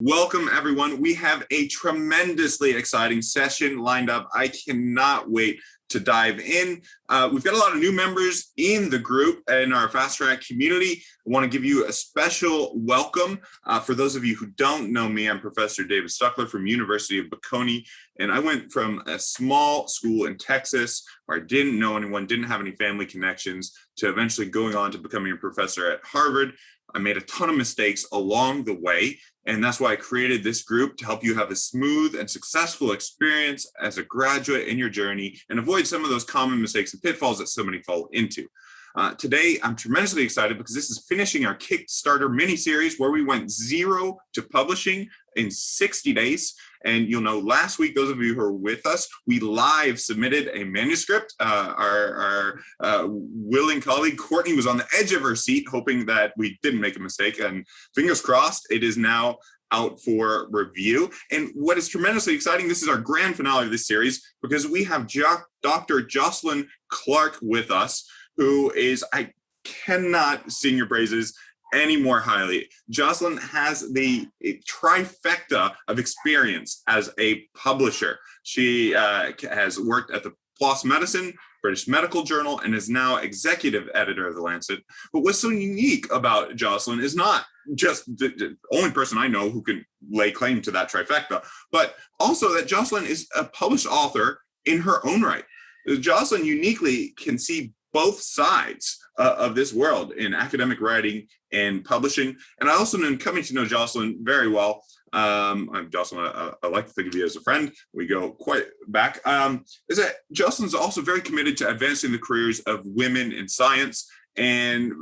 Welcome, everyone. We have a tremendously exciting session lined up. I cannot wait to dive in. We've got a lot of new members in the group in our Fast Track community. I want to give you a special welcome. For those of you who don't know me, I'm Professor David Stuckler from University of Bocconi, and I went from a small school in Texas where I didn't know anyone, didn't have any family connections, to eventually going on to becoming a professor at Harvard. I made a ton of mistakes along the way, and that's why I created this group to help you have a smooth and successful experience as a graduate in your journey and avoid some of those common mistakes and pitfalls that so many fall into. Today, I'm tremendously excited because this is finishing our Kickstarter mini-series where we went zero to publishing in 60 days. And you'll know last week, those of you who are with us, we live submitted a manuscript. Our willing colleague, Courtney, was on the edge of her seat, hoping that we didn't make a mistake. And fingers crossed, it is now out for review. And what is tremendously exciting, this is our grand finale of this series, because we have Dr. Jocalyn Clark with us, who is, I cannot sing your praises any more highly. Jocalyn has the trifecta of experience as a publisher. She has worked at the PLOS Medicine, British Medical Journal, and is now executive editor of the Lancet. But what's so unique about Jocalyn is not just the only person I know who can lay claim to that trifecta, but also that Jocalyn is a published author in her own right. Jocalyn uniquely can see both sides of this world in academic writing and publishing. And I also am coming to know Jocalyn very well. I'm Jocalyn, I like to think of you as a friend. We go quite back. Is that Jocalyn's also very committed to advancing the careers of women in science. And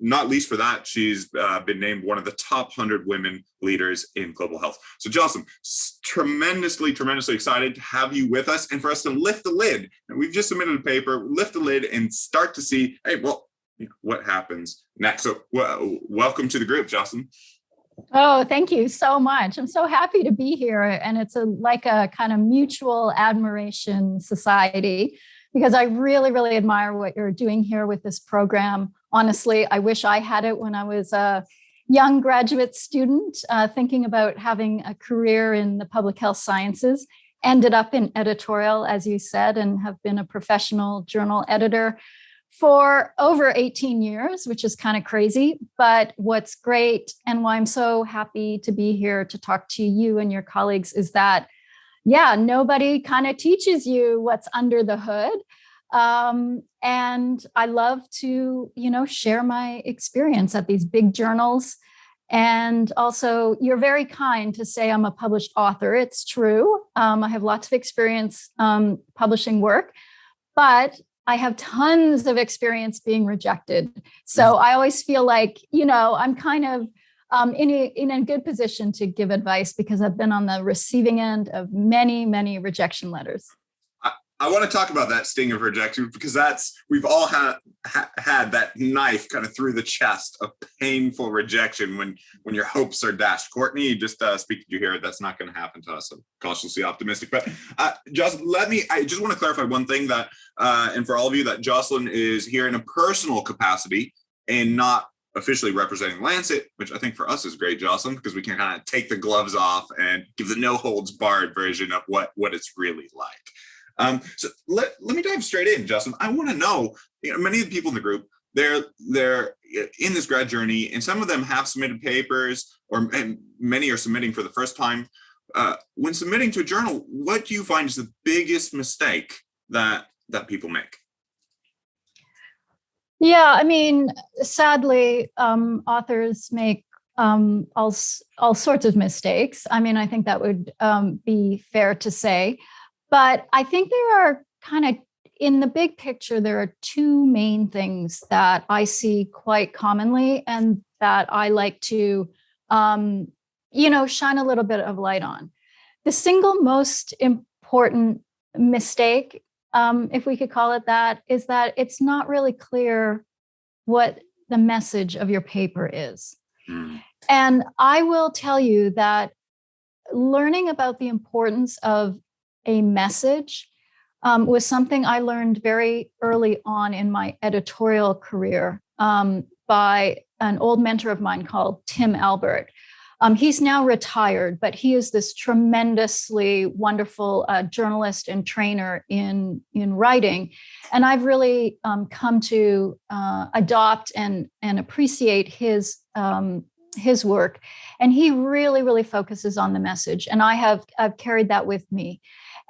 not least for that, she's been named one of the top 100 women leaders in global health. So Jocalyn, tremendously excited to have you with us and for us to lift the lid. And we've just submitted a paper, lift the lid and start to see, hey, well, what happens next. So welcome to the group, Jocalyn. Oh, thank you so much. I'm so happy to be here. And it's like a kind of mutual admiration society, because I really admire what you're doing here with this program. Honestly, I wish I had it when I was a young graduate student thinking about having a career in the public health sciences. Ended up in editorial, as you said, and have been a professional journal editor for over 18 years, which is kind of crazy. But what's great and why I'm so happy to be here to talk to you and your colleagues is that nobody kind of teaches you what's under the hood. And I love to, share my experience at these big journals. And also, you're very kind to say I'm a published author. It's true. I have lots of experience publishing work, but I have tons of experience being rejected. So I always feel like, I'm kind of in a good position to give advice because I've been on the receiving end of many rejection letters. I want to talk about that sting of rejection because we've all had that knife kind of through the chest of painful rejection when your hopes are dashed. Courtney, just speaking to you here, that's not going to happen to us. I'm cautiously optimistic. But I just want to clarify one thing that, and for all of you, that Jocalyn is here in a personal capacity and not officially representing Lancet, which I think for us is great, Jocalyn, because we can kind of take the gloves off and give the no holds barred version of what it's really like. So let me dive straight in, Jocalyn. I want to know, many of the people in the group, they're in this grad journey, and some of them have submitted papers, and many are submitting for the first time. When submitting to a journal, what do you find is the biggest mistake that people make? Yeah, I mean, sadly, authors make all sorts of mistakes. I mean, I think that would be fair to say. But I think there are kind of, in the big picture, there are two main things that I see quite commonly and that I like to, shine a little bit of light on. The single most important mistake, if we could call it that, is that it's not really clear what the message of your paper is. And I will tell you that learning about the importance of a message was something I learned very early on in my editorial career by an old mentor of mine called Tim Albert. He's now retired, but he is this tremendously wonderful journalist and trainer in writing. And I've really come to adopt and appreciate his work. And he really, really focuses on the message. And I've carried that with me.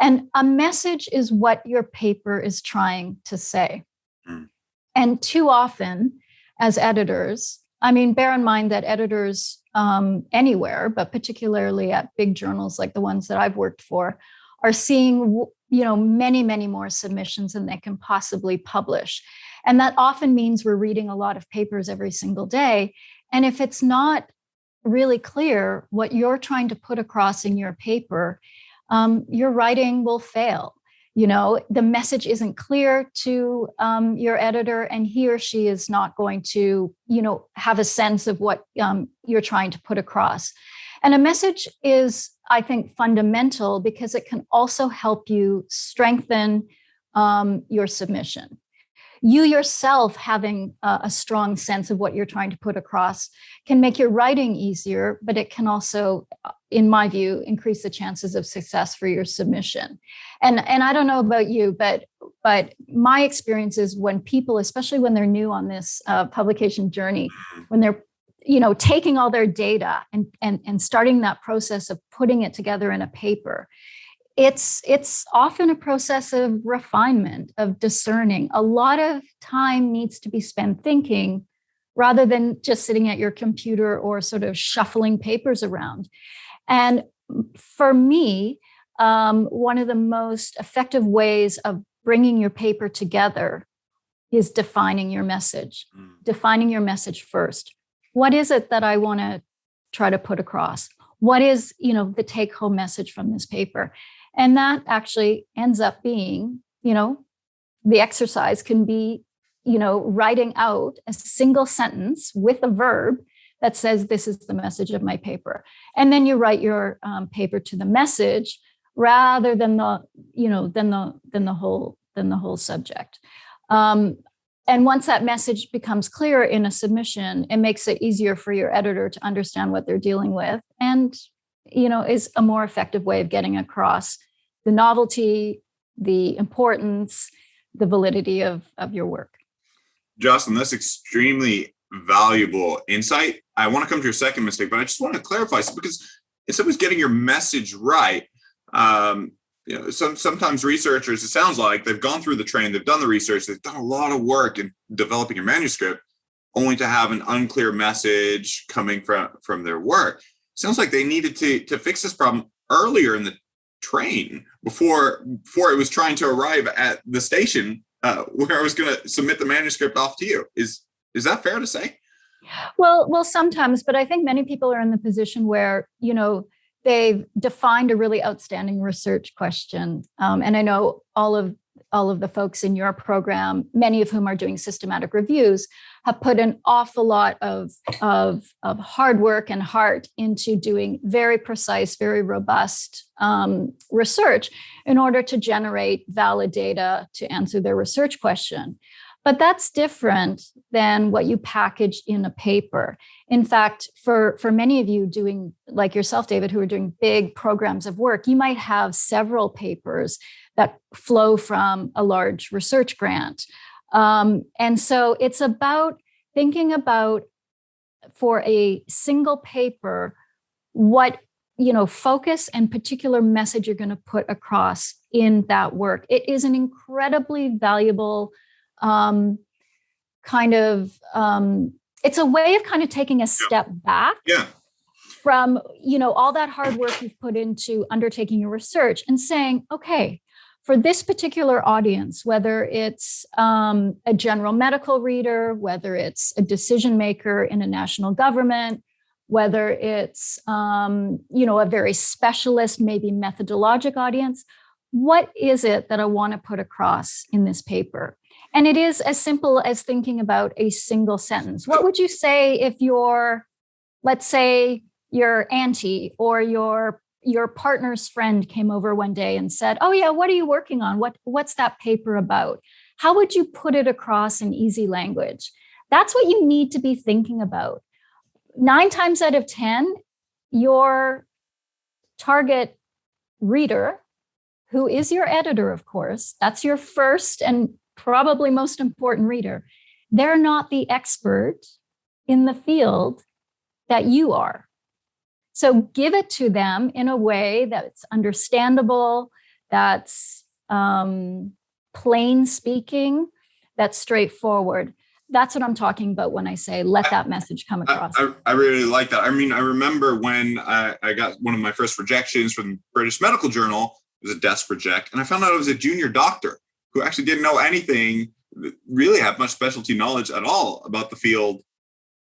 And a message is what your paper is trying to say. Mm. And too often, as editors, I mean, bear in mind that editors anywhere, but particularly at big journals like the ones that I've worked for, are seeing, many, many more submissions than they can possibly publish. And that often means we're reading a lot of papers every single day. And if it's not really clear what you're trying to put across in your paper, your writing will fail. The message isn't clear to your editor, and he or she is not going to, have a sense of what you're trying to put across. And a message is, I think, fundamental because it can also help you strengthen your submission. You yourself having a strong sense of what you're trying to put across can make your writing easier, but it can also, in my view, increase the chances of success for your submission. And I don't know about you, but my experience is when people, especially when they're new on this publication journey, when they're taking all their data and starting that process of putting it together in a paper, it's often a process of refinement, of discerning. A lot of time needs to be spent thinking rather than just sitting at your computer or sort of shuffling papers around. And for me, one of the most effective ways of bringing your paper together is defining your message, defining your message first. What is it that I want to try to put across? What is, the take-home message from this paper? And that actually ends up being, the exercise can be, writing out a single sentence with a verb that says, this is the message of my paper. And then you write your paper to the message rather than the whole subject. And once that message becomes clear in a submission, it makes it easier for your editor to understand what they're dealing with, and is a more effective way of getting across the novelty, the importance, the validity of your work. Jocalyn, that's extremely valuable insight. I want to come to your second mistake, but I just want to clarify, because instead of getting your message right, sometimes researchers, it sounds like they've gone through the training, they've done the research, they've done a lot of work in developing a manuscript, only to have an unclear message coming from their work. Sounds like they needed to fix this problem earlier in the train before it was trying to arrive at the station where I was going to submit the manuscript off to you. Is that fair to say? Well, sometimes, but I think many people are in the position where, they've defined a really outstanding research question. And I know all of the folks in your program, many of whom are doing systematic reviews, have put an awful lot of hard work and heart into doing very precise, very robust research in order to generate valid data to answer their research question. But that's different than what you package in a paper. In fact, for many of you doing, like yourself, David, who are doing big programs of work, you might have several papers that flow from a large research grant. And so it's about thinking about, for a single paper, what focus and particular message you're going to put across in that work. It is an incredibly valuable it's a way of kind of taking a step back from, all that hard work you've put into undertaking your research and saying, okay, for this particular audience, whether it's a general medical reader, whether it's a decision maker in a national government, whether it's, a very specialist, maybe methodologic audience, what is it that I want to put across in this paper? And it is as simple as thinking about a single sentence. What would you say if let's say your auntie or your partner's friend came over one day and said, oh yeah, what are you working on? What's that paper about? How would you put it across in easy language? That's what you need to be thinking about. 9 times out of 10, your target reader, who is your editor, of course, that's your first and probably most important reader, they're not the expert in the field that you are. So give it to them in a way that's understandable, that's plain speaking, that's straightforward. That's what I'm talking about when I say let that message come across. I really like that. I mean, I remember when I got one of my first rejections from the British Medical Journal. It was a desk reject. And I found out it was a junior doctor who actually didn't know anything, really have much specialty knowledge at all about the field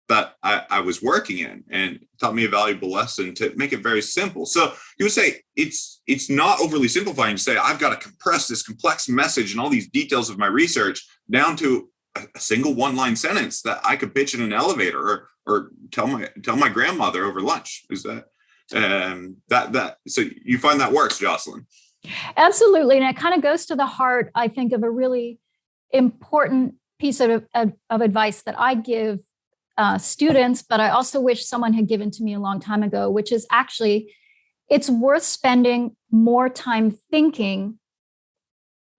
that I was working in, and taught me a valuable lesson to make it very simple. So you would say it's not overly simplifying to say I've got to compress this complex message and all these details of my research down to a single one-line sentence that I could pitch in an elevator or tell my grandmother over lunch. Is that so you find that works, Jocalyn? Absolutely. And it kind of goes to the heart, I think, of a really important piece of advice that I give students, but I also wish someone had given to me a long time ago, which is actually, it's worth spending more time thinking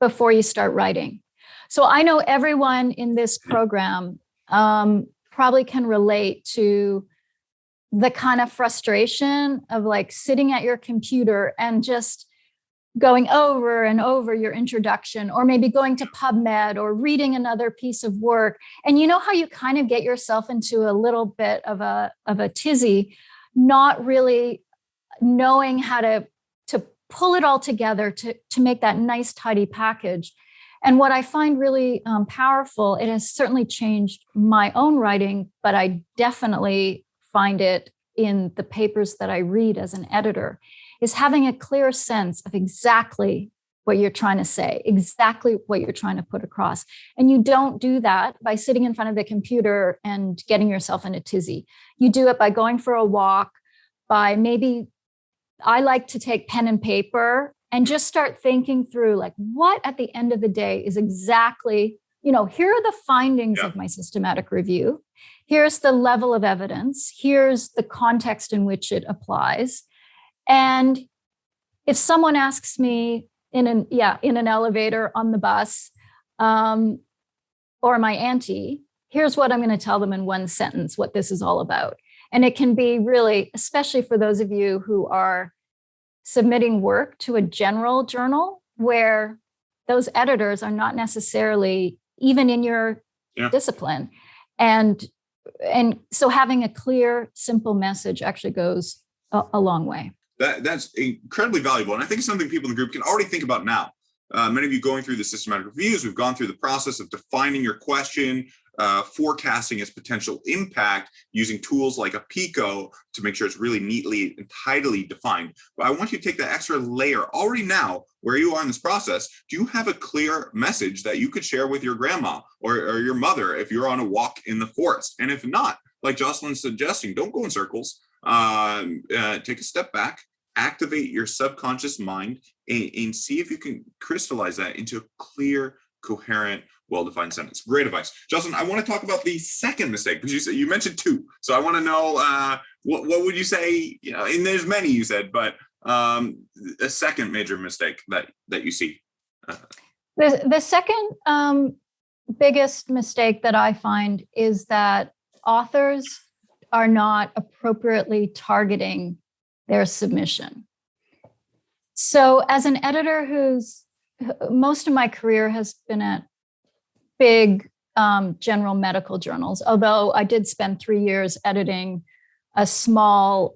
before you start writing. So I know everyone in this program probably can relate to the kind of frustration of like sitting at your computer and just going over and over your introduction, or maybe going to PubMed or reading another piece of work. And you know how you kind of get yourself into a little bit of a tizzy, not really knowing how to pull it all together to make that nice, tidy package. And what I find really powerful, it has certainly changed my own writing, but I definitely find it in the papers that I read as an editor, is having a clear sense of exactly what you're trying to say, exactly what you're trying to put across. And you don't do that by sitting in front of the computer and getting yourself in a tizzy. You do it by going for a walk, by maybe, I like to take pen and paper and just start thinking through like what at the end of the day is exactly, here are the findings of my systematic review. Here's the level of evidence. Here's the context in which it applies. And if someone asks me in an elevator, on the bus, or my auntie, here's what I'm going to tell them in one sentence, what this is all about. And it can be really, especially for those of you who are submitting work to a general journal where those editors are not necessarily even in your discipline. And so having a clear, simple message actually goes a long way. That's incredibly valuable. And I think it's something people in the group can already think about now. Many of you going through the systematic reviews, we've gone through the process of defining your question, forecasting its potential impact using tools like a Pico to make sure it's really neatly and tidily defined. But I want you to take that extra layer already now, where you are in this process. Do you have a clear message that you could share with your grandma or your mother if you're on a walk in the forest? And if not, like Jocalyn's suggesting, don't go in circles. Take a step back, activate your subconscious mind, and see if you can crystallize that into a clear, coherent, well-defined sentence. Great advice. Jocalyn, I want to talk about the second mistake, because you mentioned two. So I want to know what would you say, and there's many you said, but a second major mistake that you see. The second biggest mistake that I find is that authors are not appropriately targeting their submission. So as an editor most of my career has been at big general medical journals, although I did spend 3 years editing a small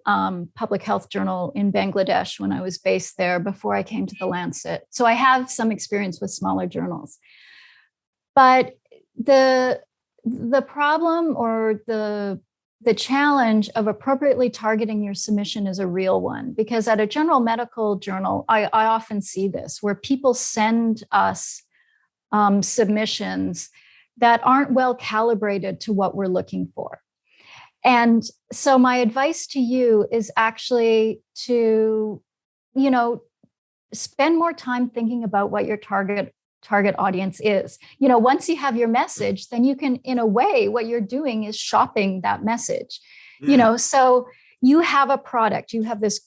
public health journal in Bangladesh when I was based there before I came to the Lancet. So I have some experience with smaller journals. But the problem or the challenge of appropriately targeting your submission is a real one, because at a general medical journal, I often see this, where people send us submissions that aren't well calibrated to what we're looking for. And so my advice to you is actually to, spend more time thinking about what your target audience is. Once you have your message, then you can, in a way, what you're doing is shopping that message. So you have a product, you have this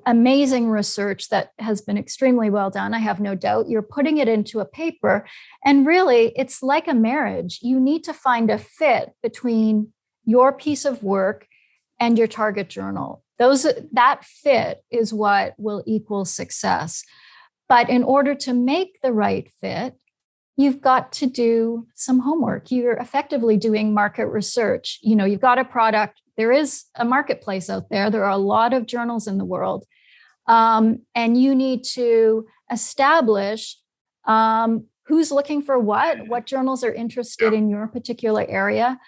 amazing research that has been extremely well done. I have no doubt. You're putting it into a paper. And really, it's like a marriage. You need to find a fit between your piece of work and your target journal. That fit is what will equal success. But in order to make the right fit, you've got to do some homework. You're effectively doing market research. You've got a product. There is a marketplace out there. There are a lot of journals in the world. And you need to establish who's looking for what journals are interested in your particular area,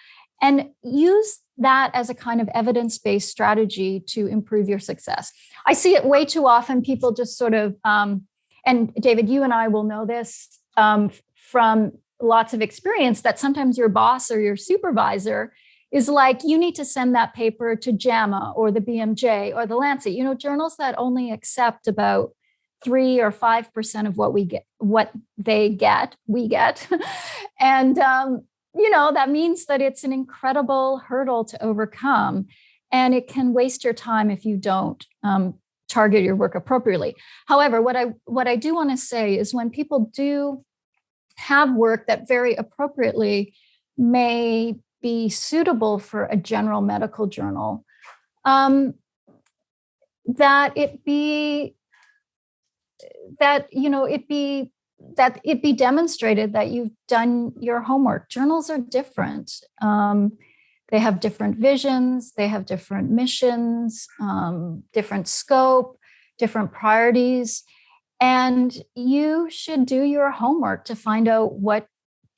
and use that as a kind of evidence-based strategy to improve your success. I see it way too often. People just sort of, and David, you and I will know this from lots of experience, that sometimes your boss or your supervisor is like, you need to send that paper to JAMA or the BMJ or the Lancet, journals that only accept about 3 or 5% of we get. And, that means that it's an incredible hurdle to overcome, and it can waste your time if you don't target your work appropriately. However, what I do want to say is, when people do have work that very appropriately may be suitable for a general medical journal, that it be demonstrated that you've done your homework. Journals are different. They have different visions, they have different missions, different scope, different priorities. And you should do your homework to find out what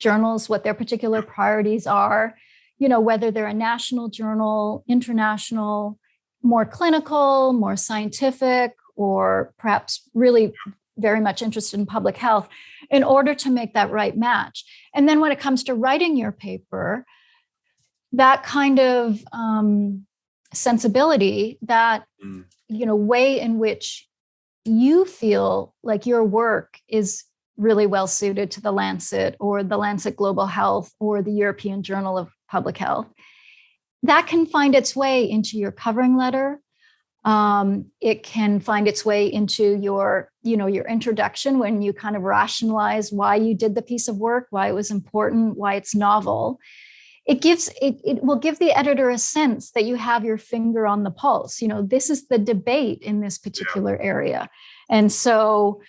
their particular priorities are, whether they're a national journal, international, more clinical, more scientific, or perhaps really very much interested in public health, in order to make that right match. And then when it comes to writing your paper, that kind of sensibility, that way in which you feel like your work is really well suited to the Lancet or the Lancet Global Health or the European Journal of Public Health, that can find its way into your covering letter. It can find its way into your introduction, when you kind of rationalize why you did the piece of work, why it was important, why it's novel. It will give the editor a sense that you have your finger on the pulse. This is the debate in this particular area. And so,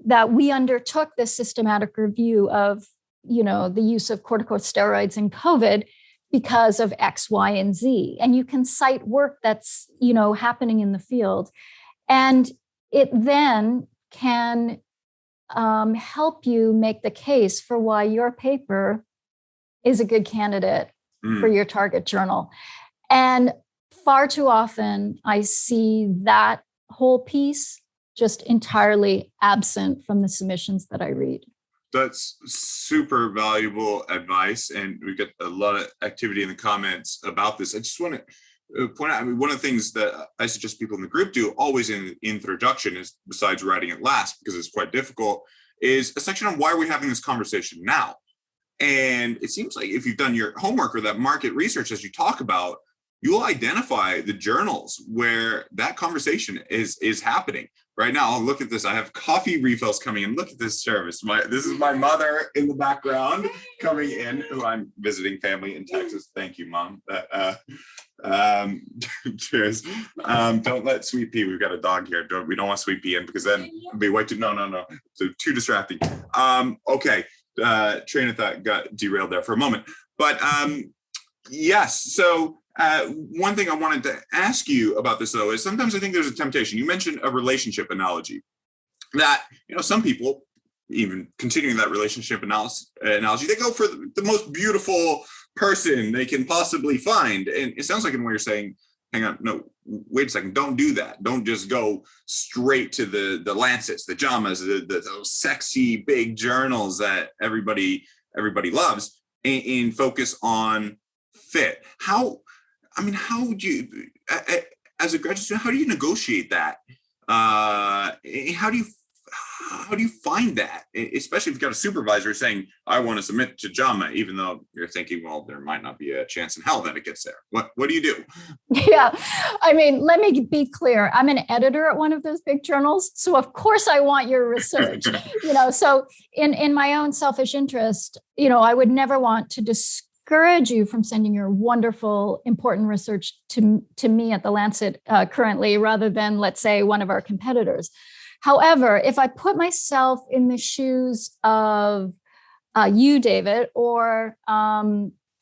that we undertook this systematic review of, the use of corticosteroids in COVID because of X, Y, and Z. And you can cite work that's, happening in the field. And it then can help you make the case for why your paper is a good candidate for your target journal. And far too often, I see that whole piece just entirely absent from the submissions that I read. That's super valuable advice, and we get a lot of activity in the comments about this. I just want to point out, one of the things that I suggest people in the group do always in the introduction, is, besides writing it last, because it's quite difficult, is a section on why are we having this conversation now. And it seems like if you've done your homework or that market research, as you talk about, you'll identify the journals where that conversation is happening. Right now, I'll look at this. I have coffee refills coming in. Look at this service. This is my mother in the background coming in, who I'm visiting family in Texas. Thank you, Mom. Cheers. Don't let Sweet Pea. We've got a dog here. We don't want Sweet Pea in, because then it'll be way too. No. So too distracting. Okay. Train of thought got derailed there for a moment. But yes. So one thing I wanted to ask you about this, though, is sometimes I think there's a temptation. You mentioned a relationship analogy, that some people, even continuing that relationship analogy, they go for the most beautiful person they can possibly find. And it sounds like in what you're saying, hang on, no, wait a second, don't do that. Don't just go straight to the Lancets, the JAMAs, those sexy big journals that everybody loves, and focus on fit. How would you, as a graduate student, how do you negotiate that? How how do you find that? Especially if you've got a supervisor saying, I want to submit to JAMA, even though you're thinking, well, there might not be a chance in hell that it gets there. What do you do? Yeah. I mean, let me be clear. I'm an editor at one of those big journals. So of course I want your research, so in my own selfish interest, I would never want to discourage you from sending your wonderful, important research to me at the Lancet currently, rather than, let's say, one of our competitors. However, if I put myself in the shoes of you, David, or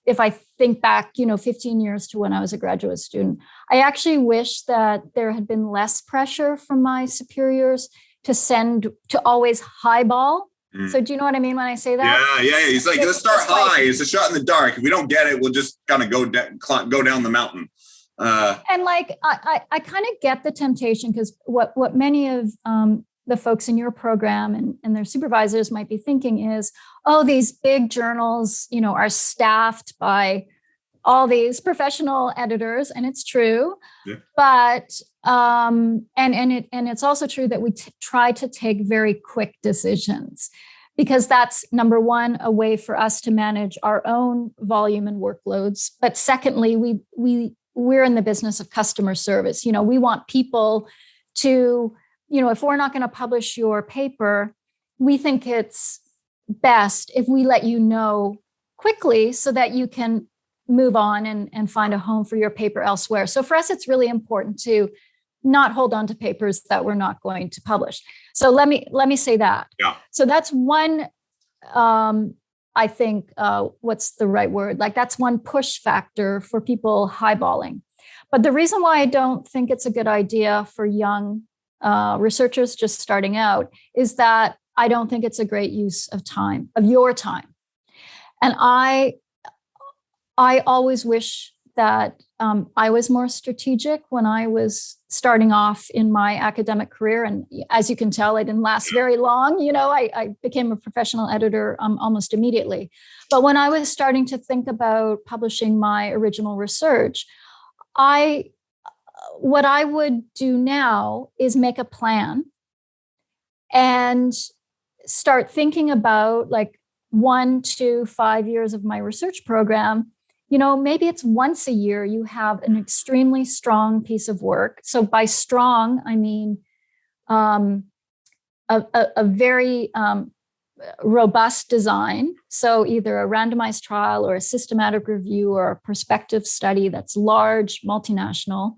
if I think back, 15 years to when I was a graduate student, I actually wish that there had been less pressure from my superiors to always highball. So do you know what I mean when I say that? Yeah. He's like, let's start high. It's a shot in the dark. If we don't get it, we'll just kind of go down the mountain. And I kind of get the temptation, because what many of the folks in your program and their supervisors might be thinking is, oh, these big journals, are staffed by all these professional editors, and it's true. Yeah. But and it's also true that we try to take very quick decisions, because that's, number one, a way for us to manage our own volume and workloads. But secondly, we're in the business of customer service. We want people to, if we're not going to publish your paper, we think it's best if we let you know quickly so that you can move on and find a home for your paper elsewhere. So for us, it's really important to not hold on to papers that we're not going to publish. So let me say that. Yeah. So that's one, I think, what's the right word? Like, that's one push factor for people highballing. But the reason why I don't think it's a good idea for young researchers just starting out is that I don't think it's a great use of time, of your time. And I always wish that I was more strategic when I was starting off in my academic career. And as you can tell, I didn't last very long. I became a professional editor almost immediately. But when I was starting to think about publishing my original research, what I would do now is make a plan and start thinking about, like, 1 to 5 years of my research program. Maybe it's once a year you have an extremely strong piece of work. So by strong, I mean a very robust design. So either a randomized trial or a systematic review or a prospective study that's large, multinational,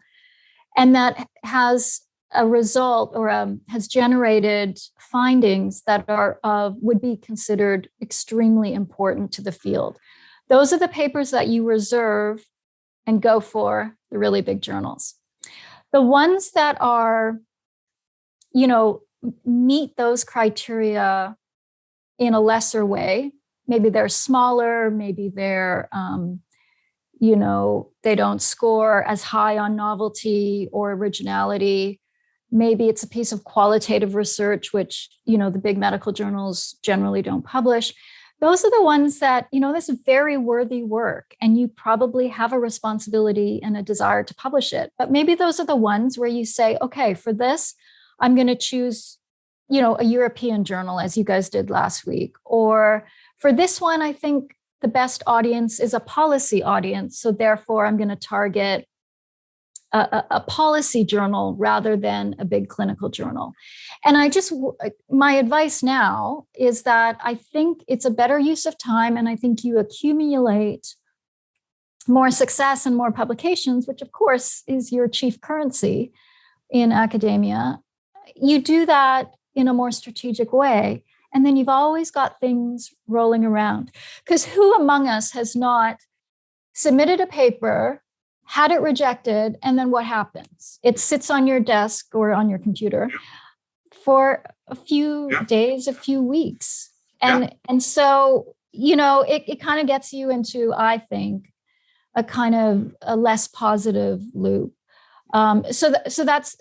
and that has a result or has generated findings that would be considered extremely important to the field. Those are the papers that you reserve and go for the really big journals. The ones that are, meet those criteria in a lesser way, maybe they're smaller, maybe they're, they don't score as high on novelty or originality. Maybe it's a piece of qualitative research, which, the big medical journals generally don't publish. Those are the ones that, this is very worthy work, and you probably have a responsibility and a desire to publish it. But maybe those are the ones where you say, okay, for this, I'm going to choose, a European journal, as you guys did last week. Or for this one, I think the best audience is a policy audience. So therefore, I'm going to target a policy journal rather than a big clinical journal. And my advice now is that I think it's a better use of time, and I think you accumulate more success and more publications, which of course is your chief currency in academia. You do that in a more strategic way, and then you've always got things rolling around. Because who among us has not submitted a paper, had it rejected, and then what happens? It sits on your desk or on your computer for a few days, a few weeks. And so, it kind of gets you into, I think, a kind of a less positive loop. So that's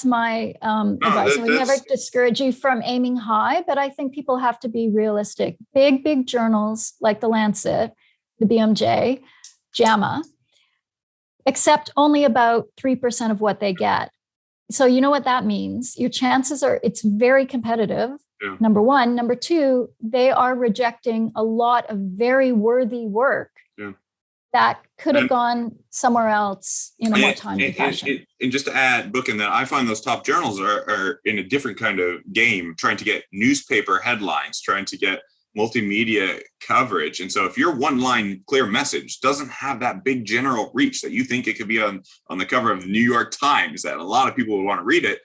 my advice. We never discourage you from aiming high, but I think people have to be realistic. Big journals like the Lancet, the BMJ, JAMA, accept only about 3% of what they get. So you know what that means. Your chances are it's very competitive. Yeah. Number one. Number two, they are rejecting a lot of very worthy work that could have gone somewhere else in a more timely fashion. And just to add, Bookin, that I find those top journals are in a different kind of game, trying to get newspaper headlines, trying to get multimedia coverage. And so if your one line clear message doesn't have that big general reach that you think it could be on the cover of the New York Times, that a lot of people would want to read it,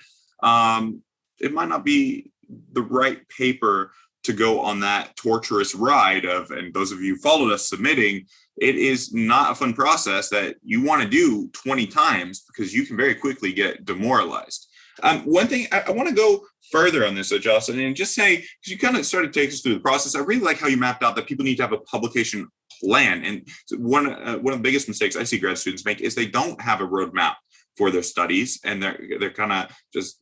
it might not be the right paper to go on that torturous ride of. And those of you who followed us submitting, it is not a fun process that you want to do 20 times, because you can very quickly get demoralized. One thing I want to go further on this, Jocalyn, and just say, because you kind of started to take us through the process, I really like how you mapped out that people need to have a publication plan. And one of the biggest mistakes I see grad students make is they don't have a roadmap for their studies, and they're kind of just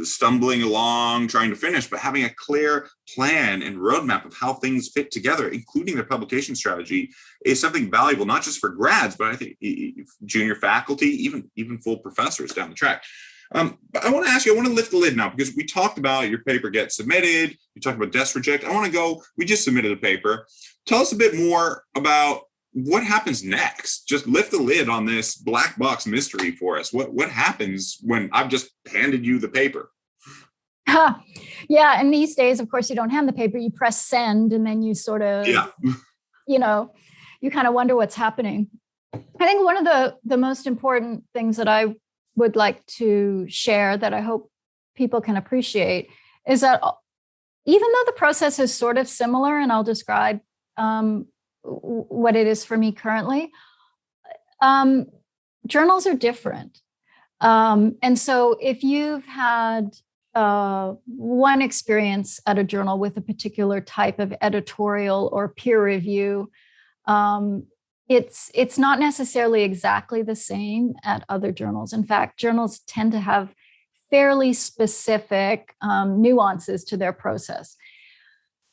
stumbling along trying to finish. But having a clear plan and roadmap of how things fit together, including their publication strategy, is something valuable, not just for grads, but I think junior faculty, even full professors down the track. But I want to ask you, I want to lift the lid now, because we talked about your paper gets submitted, you talked about desk reject. I want to go, we just submitted a paper. Tell us a bit more about what happens next. Just lift the lid on this black box mystery for us. What happens when I've just handed you the paper? Yeah, and these days, of course, you don't hand the paper, you press send, and then you sort of, you kind of wonder what's happening. I think one of the most important things that I would like to share, that I hope people can appreciate, is that even though the process is sort of similar, and I'll describe what it is for me currently, journals are different. And so if you've had one experience at a journal with a particular type of editorial or peer review, it's not necessarily exactly the same at other journals. In fact, journals tend to have fairly specific nuances to their process.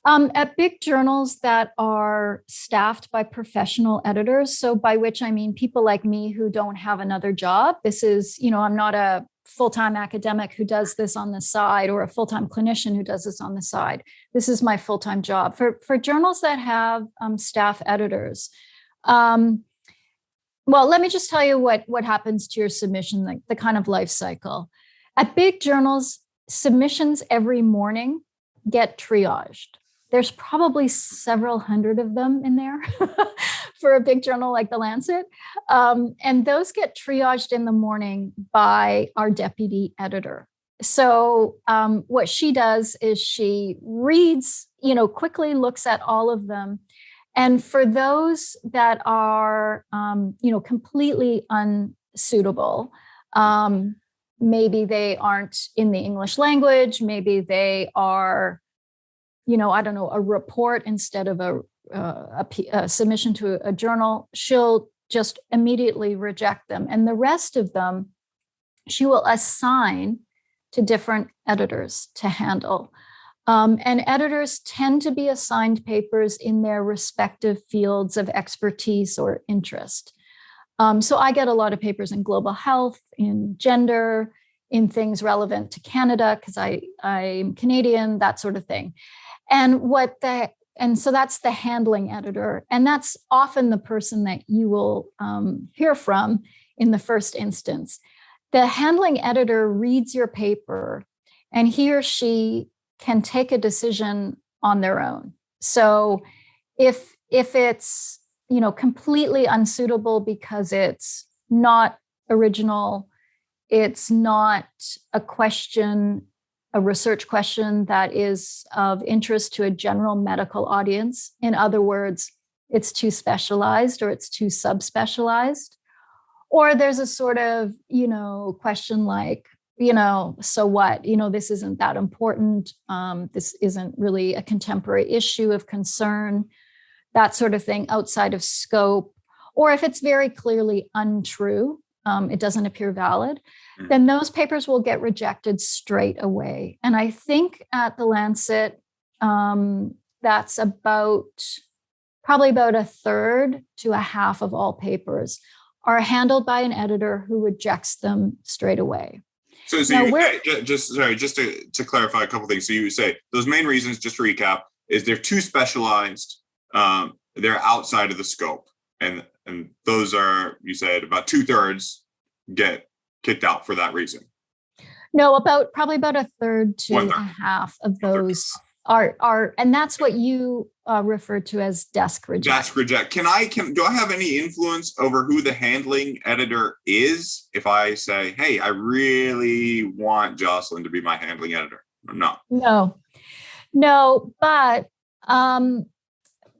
At big journals that are staffed by professional editors, so by which I mean people like me who don't have another job. This is, I'm not a full-time academic who does this on the side, or a full-time clinician who does this on the side. This is my full-time job. For journals that have staff editors, well, let me just tell you what happens to your submission, like the kind of life cycle. At big journals, submissions every morning get triaged. There's probably several hundred of them in there for a big journal like the Lancet. And those get triaged in the morning by our deputy editor. So what she does is she reads, quickly looks at all of them. And for those that are, completely unsuitable, maybe they aren't in the English language, maybe they are, a report instead of a submission to a journal, she'll just immediately reject them. And the rest of them, she will assign to different editors to handle. And editors tend to be assigned papers in their respective fields of expertise or interest. So I get a lot of papers in global health, in gender, in things relevant to Canada, because I'm Canadian, that sort of thing. And so that's the handling editor. And that's often the person that you will hear from in the first instance. The handling editor reads your paper, and he or she can take a decision on their own. So if it's, completely unsuitable because it's not original, it's not a research question that is of interest to a general medical audience. In other words, it's too specialized or it's too subspecialized. Or there's a sort of, question like, so what? This isn't that important. This isn't really a contemporary issue of concern, that sort of thing, outside of scope. Or if it's very clearly untrue, it doesn't appear valid, then those papers will get rejected straight away. And I think at the Lancet, that's probably about a third to a half of all papers are handled by an editor who rejects them straight away. So just to clarify a couple things. So you say those main reasons, just to recap, is they're too specialized. They're outside of the scope, and those are, you said, about 2/3 get kicked out for that reason. No, probably about a third to a half of those are, and that's what you refer to as desk reject. Desk reject. Do I have any influence over who the handling editor is? If I say, hey, I really want Jocalyn to be my handling editor. No, but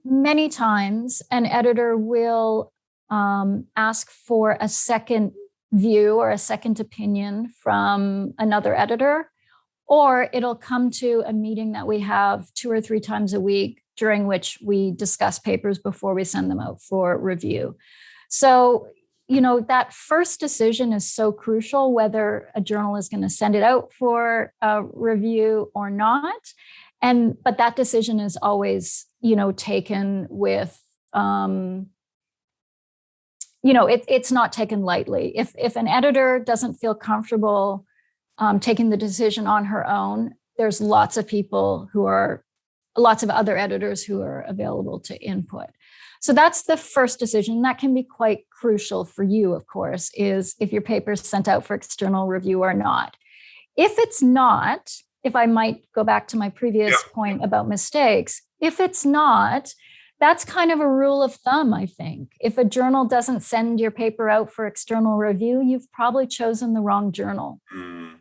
many times an editor will ask for a second view or a second opinion from another editor, or it'll come to a meeting that we have 2 or 3 times a week, during which we discuss papers before we send them out for review. So, that first decision is so crucial, whether a journal is going to send it out for a review or not. But that decision is always, taken with, it's not taken lightly. If an editor doesn't feel comfortable taking the decision on her own, there's lots of other editors who are available to input. So that's the first decision. That can be quite crucial for you, of course, is if your paper is sent out for external review or not. If it's not, if I might go back to my previous point about mistakes, if it's not, that's kind of a rule of thumb, I think. If a journal doesn't send your paper out for external review, you've probably chosen the wrong journal.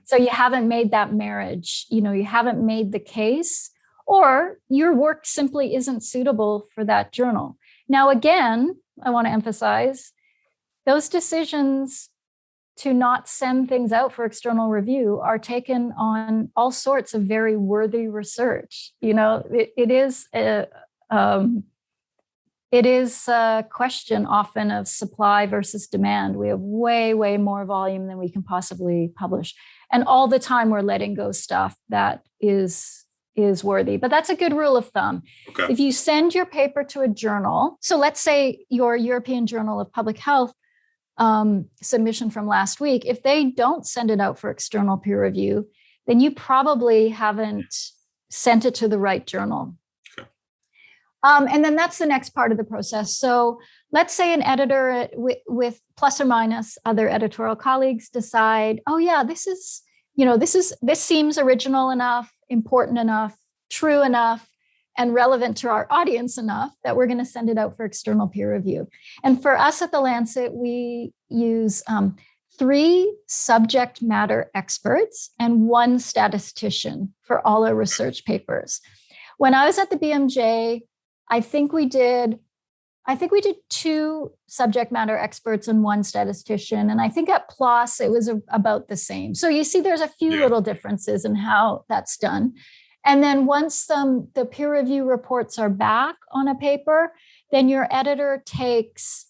So you haven't made that marriage, you haven't made the case, or your work simply isn't suitable for that journal. Now, again, I want to emphasize those decisions to not send things out for external review are taken on all sorts of very worthy research. It is a question often of supply versus demand. We have way, way more volume than we can possibly publish. And all the time we're letting go stuff that is worthy. But that's a good rule of thumb. Okay. If you send your paper to a journal, so let's say your European Journal of Public Health submission from last week, if they don't send it out for external peer review, then you probably haven't sent it to the right journal. And then that's the next part of the process. So let's say an editor with plus or minus other editorial colleagues decide, oh yeah, this seems original enough, important enough, true enough, and relevant to our audience enough that we're going to send it out for external peer review. And for us at the Lancet, we use 3 subject matter experts and 1 statistician for all our research papers. When I was at the BMJ, I think we did 2 subject matter experts and 1 statistician. And I think at PLOS, it was about the same. So you see, there's a few little differences in how that's done. And then once the peer review reports are back on a paper, then your editor takes,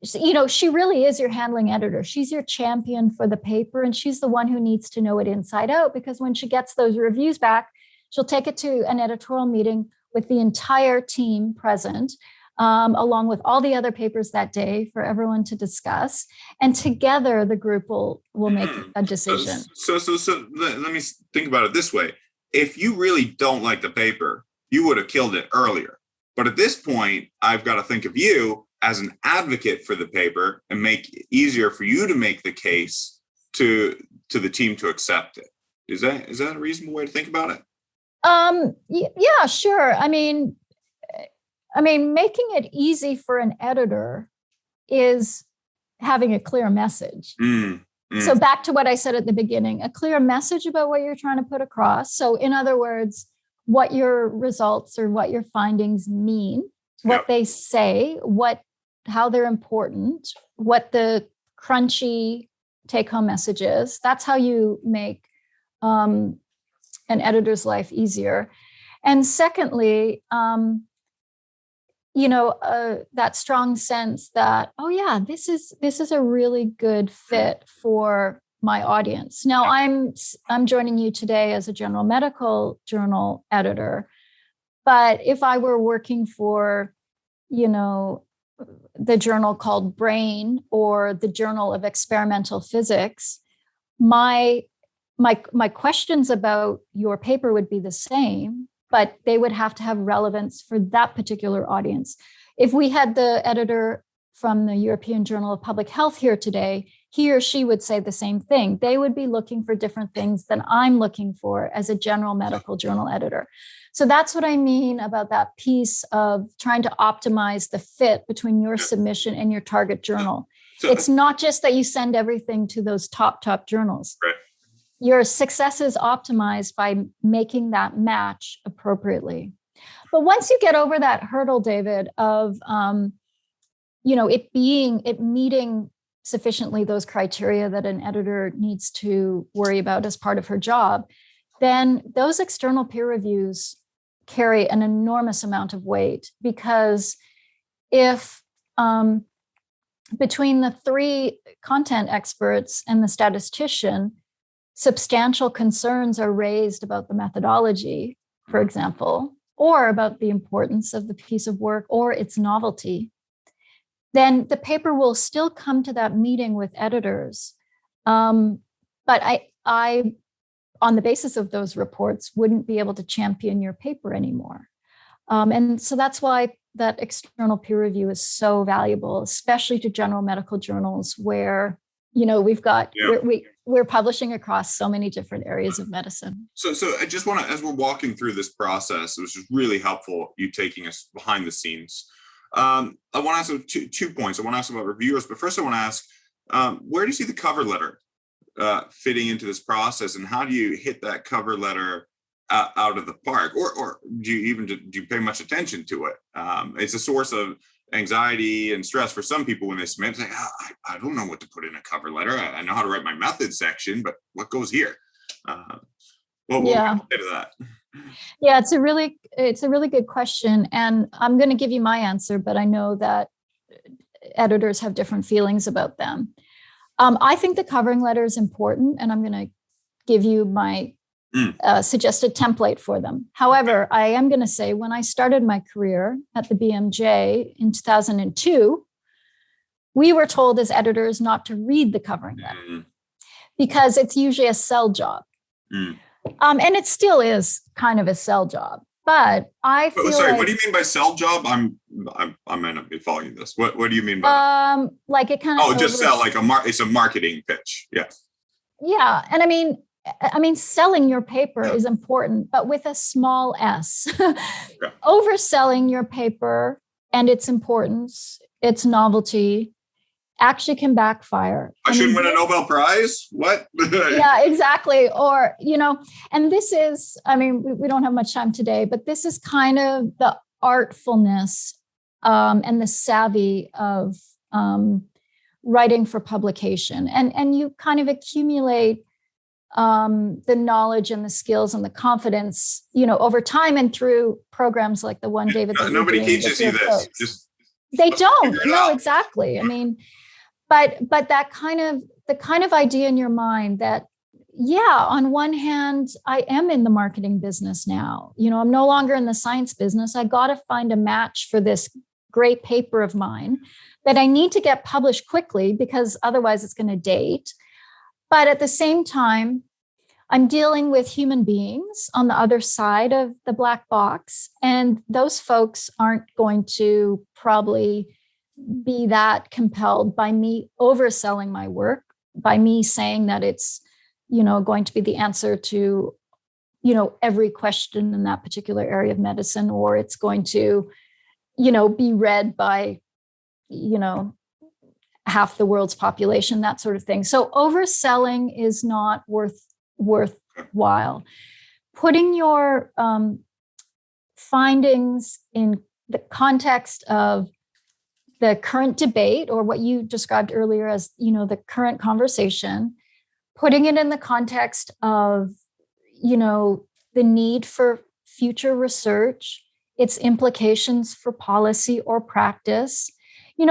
she really is your handling editor. She's your champion for the paper, and she's the one who needs to know it inside out, because when she gets those reviews back, she'll take it to an editorial meeting with the entire team present, along with all the other papers that day for everyone to discuss. And together, the group will make a decision. So let me think about it this way. If you really don't like the paper, you would have killed it earlier. But at this point, I've got to think of you as an advocate for the paper and make it easier for you to make the case to the team to accept it. Is that a reasonable way to think about it? Yeah, sure. I mean, making it easy for an editor is having a clear message. So back to what I said at the beginning, a clear message about what you're trying to put across. So in other words, what your results or what your findings mean, what they say, how they're important, what the crunchy take-home message is. That's how you make an editor's life easier. And secondly, that strong sense that, oh yeah, this is a really good fit for my audience. Now I'm joining you today as a general medical journal editor, but if I were working for, the journal called Brain or the Journal of Experimental Physics, my questions about your paper would be the same, but they would have to have relevance for that particular audience. If we had the editor from the European Journal of Public Health here today, he or she would say the same thing. They would be looking for different things than I'm looking for as a general medical journal editor. So that's what I mean about that piece of trying to optimize the fit between your submission and your target journal. It's not just that you send everything to those top journals. Right. Your success is optimized by making that match appropriately. But once you get over that hurdle, David, of it meeting sufficiently those criteria that an editor needs to worry about as part of her job, then those external peer reviews carry an enormous amount of weight, because if between the 3 content experts and the statistician, substantial concerns are raised about the methodology, for example, or about the importance of the piece of work or its novelty, then the paper will still come to that meeting with editors. But I, on the basis of those reports, wouldn't be able to champion your paper anymore. And so that's why that external peer review is so valuable, especially to general medical journals where, we've got, we're publishing across so many different areas of medicine. So I just want to, as we're walking through this process, it was just really helpful you taking us behind the scenes. I want to ask 2 points. I want to ask about reviewers, but first I want to ask, where do you see the cover letter fitting into this process, and how do you hit that cover letter out of the park, or do you pay much attention to it? It's a source of anxiety and stress for some people when they submit. It's like, I don't know what to put in a cover letter. I know how to write my method section, but what goes here? What would you say to that? Yeah, it's a really good question, and I'm going to give you my answer, but I know that editors have different feelings about them. I think the covering letter is important, and I'm going to give you my suggested template for them. However, I am going to say when I started my career at the BMJ in 2002, we were told as editors not to read the covering letter because it's usually a sell job. And it still is kind of a sell job, but I feel sorry, like, what do you mean by sell job? I might not be following this. What do you mean by that? Like it kind of just sell, like it's a marketing pitch. Yeah. And I mean, selling your paper is important, but with a small s. Overselling your paper and its importance, its novelty, actually can backfire. I shouldn't win a Nobel Prize? What? Yeah, exactly. Or, and this is, we don't have much time today, but this is kind of the artfulness and the savvy of writing for publication. And you kind of accumulate the knowledge and the skills and the confidence, over time and through programs like the one, David. Nobody teaches you this. They don't. No, exactly. But that the kind of idea in your mind that, on one hand, I am in the marketing business now. I'm no longer in the science business. I got to find a match for this great paper of mine that I need to get published quickly because otherwise it's going to date. But at the same time, I'm dealing with human beings on the other side of the black box, and those folks aren't going to probably be that compelled by me overselling my work, by me saying that it's, going to be the answer to, every question in that particular area of medicine, or it's going to, be read by, half the world's population, that sort of thing. So overselling is not worthwhile. Putting your findings in the context of the current debate, or what you described earlier as, the current conversation, putting it in the context of, the need for future research, its implications for policy or practice,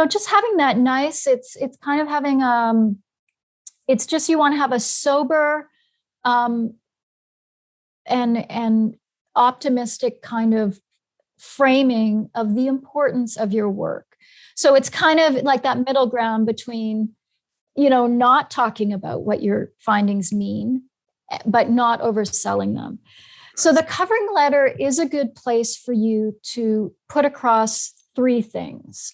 just having that nice, it's kind of having, it's just, you want to have a sober and optimistic kind of framing of the importance of your work. So it's kind of like that middle ground between, not talking about what your findings mean, but not overselling them. So the covering letter is a good place for you to put across three things.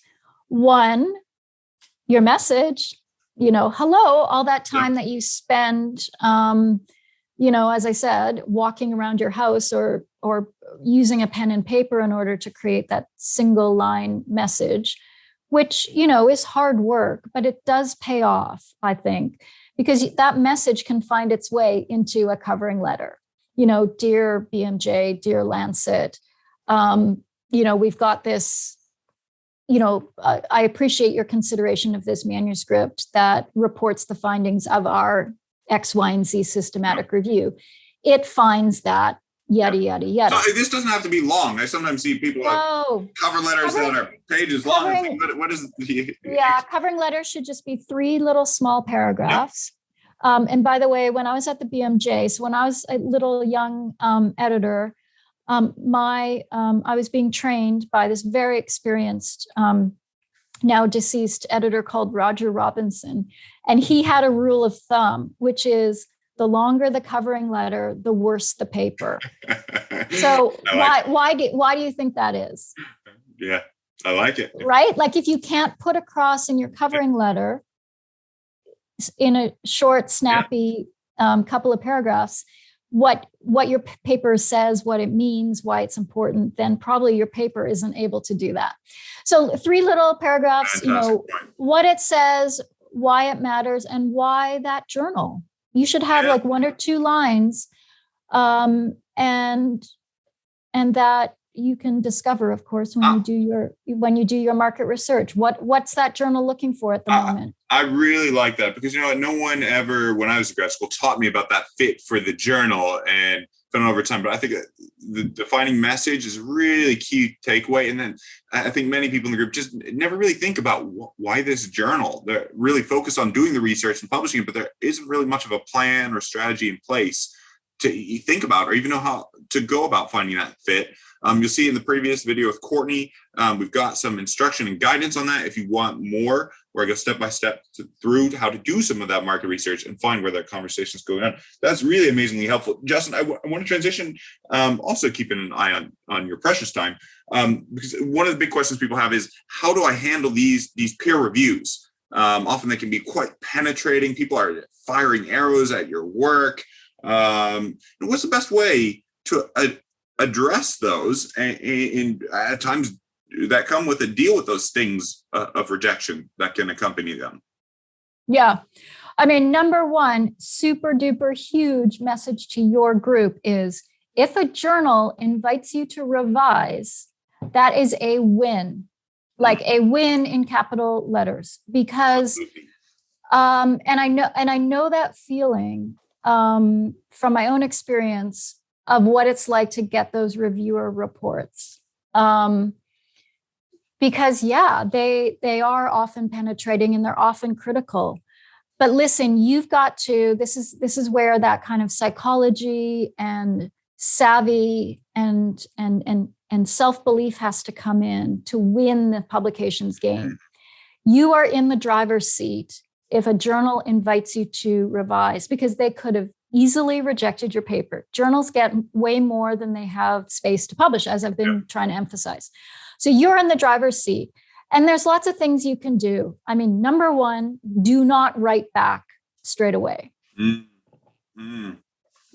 One, your message, hello, all that time that you spend, as I said, walking around your house or using a pen and paper in order to create that single line message, which, is hard work, but it does pay off, I think, because that message can find its way into a covering letter. Dear BMJ, dear Lancet, we've got this, I appreciate your consideration of this manuscript that reports the findings of our X, Y, and Z systematic review. It finds that yada, yada, yada. So this doesn't have to be long. I sometimes see people have cover letters that are pages long. What is the... Yeah, covering letters should just be 3 little small paragraphs. And by the way, when I was at the BMJ, so when I was a little young editor, I was being trained by this very experienced, now deceased editor called Roger Robinson. And he had a rule of thumb, which is the longer the covering letter, the worse the paper. So why do you think that is? Yeah, I like it. Right? Like if you can't put across in your covering letter in a short, snappy couple of paragraphs, what your paper says, what it means, why it's important, then probably your paper isn't able to do that. So 3 little paragraphs, what it says, why it matters, and why that journal. You should have like 1 or 2 lines, and that you can discover, of course, when you do your market research. What's that journal looking for at the moment? I really like that because no one ever, when I was in grad school, taught me about that fit for the journal and done over time. But I think the defining message is a really key takeaway. And then I think many people in the group just never really think about why this journal. They're really focused on doing the research and publishing it, but there isn't really much of a plan or strategy in place to think about or even know how to go about finding that fit. You'll see in the previous video with Courtney, we've got some instruction and guidance on that. If you want more, where I go step by step through how to do some of that market research and find where that conversation is going on. That's really amazingly helpful. Justin, I want to transition, also keeping an eye on your precious time, because one of the big questions people have is, how do I handle these peer reviews? Often they can be quite penetrating. People are firing arrows at your work. What's the best way to address those and at times that come with a deal with those stings of rejection that can accompany them? Yeah. I mean, number one, super duper huge message to your group is if a journal invites you to revise, that is a win, like a win in capital letters, because, and I know that feeling from my own experience of what it's like to get those reviewer reports. Because they are often penetrating and they're often critical. But listen, you've got to, this is where that kind of psychology and savvy and self-belief has to come in to win the publications game. You are in the driver's seat if a journal invites you to revise, because they could have easily rejected your paper. Journals get way more than they have space to publish, as I've been trying to emphasize. So you're in the driver's seat. And there's lots of things you can do. I mean, number one, do not write back straight away. You might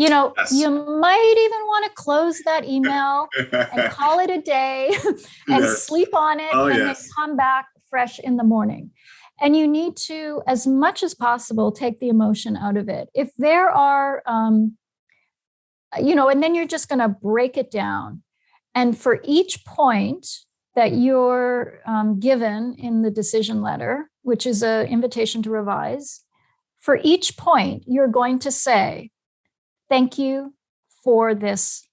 even want to close that email and call it a day and sleep on it then come back fresh in the morning. And you need to, as much as possible, take the emotion out of it. If there are, and then you're just going to break it down. And for each point that you're given in the decision letter, which is an invitation to revise, for each point, you're going to say, thank you for this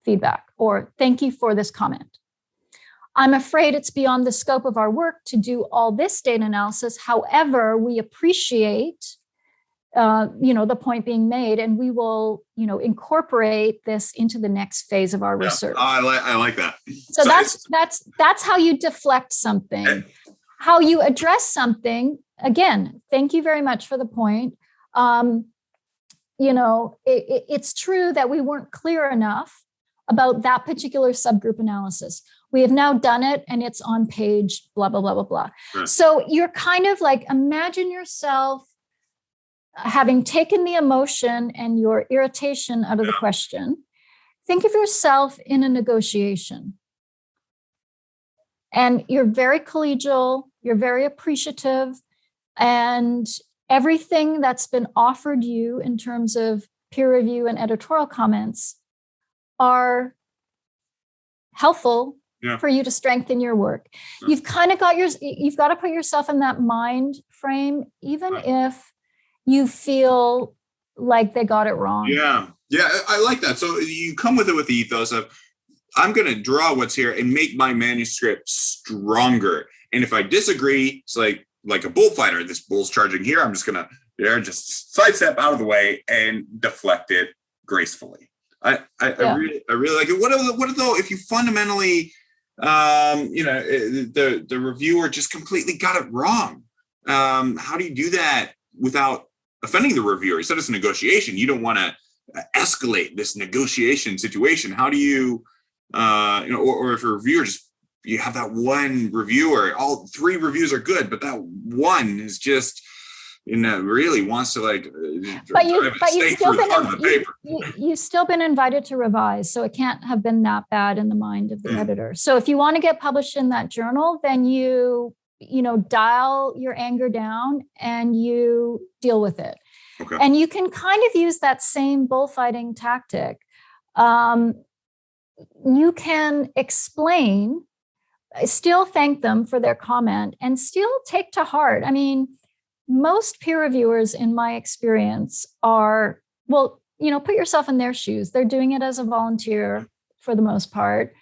feedback, or thank you for this comment. I'm afraid it's beyond the scope of our work to do all this data analysis. However, we appreciate, the point being made, and we will, incorporate this into the next phase of our research. I like that. So that's how you deflect something. how you address something, again, thank you very much for the point. It's true that we weren't clear enough about that particular subgroup analysis. We have now done it and it's on page blah, blah, blah, blah, blah. Right. So you're kind of like, imagine yourself having taken the emotion and your irritation out of the question. Think of yourself in a negotiation. And you're very collegial, you're very appreciative, and everything that's been offered you in terms of peer review and editorial comments are helpful for you to strengthen your work. You've kind of you've got to put yourself in that mind frame, even if you feel like they got it wrong. Yeah, I like that. So you come with it with the ethos of, I'm going to draw what's here and make my manuscript stronger. And if I disagree, it's like a bullfighter. This bull's charging here. I'm just going to just sidestep out of the way and deflect it gracefully. I really like it. What though if you fundamentally, the reviewer just completely got it wrong? How do you do that without offending the reviewer? You said it's a negotiation. You don't want to escalate this negotiation situation. How do you, or if a reviewer you have that one reviewer, all 3 reviews are good, but that one is just, really wants to you've still been invited to revise, so it can't have been that bad in the mind of the editor. So if you want to get published in that journal, then you dial your anger down and you deal with it. Okay. And you can kind of use that same bullfighting tactic. You can explain, still thank them for their comment, and still take to heart. I mean, most peer reviewers, in my experience, are, put yourself in their shoes. They're doing it as a volunteer for the most part.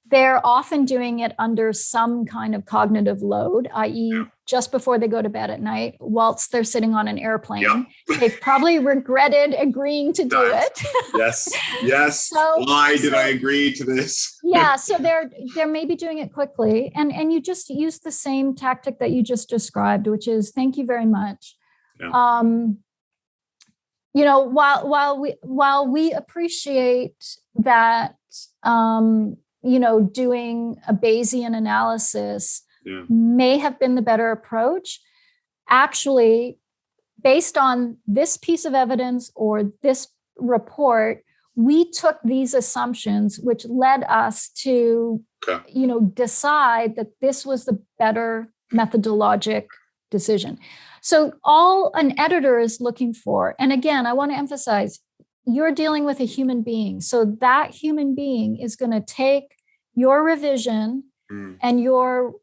They're often doing it under some kind of cognitive load, i.e., just before they go to bed at night, whilst they're sitting on an airplane. Yeah. They've probably regretted agreeing to do it. Yes. Why did I agree to this? Yeah. So they're maybe doing it quickly. And you just use the same tactic that you just described, which is thank you very much. Yeah. While we appreciate that, doing a Bayesian analysis may have been the better approach. Actually, based on this piece of evidence or this report, we took these assumptions, which led us to, decide that this was the better methodologic decision. So all an editor is looking for, and again, I want to emphasize, you're dealing with a human being. So that human being is going to take your revision and your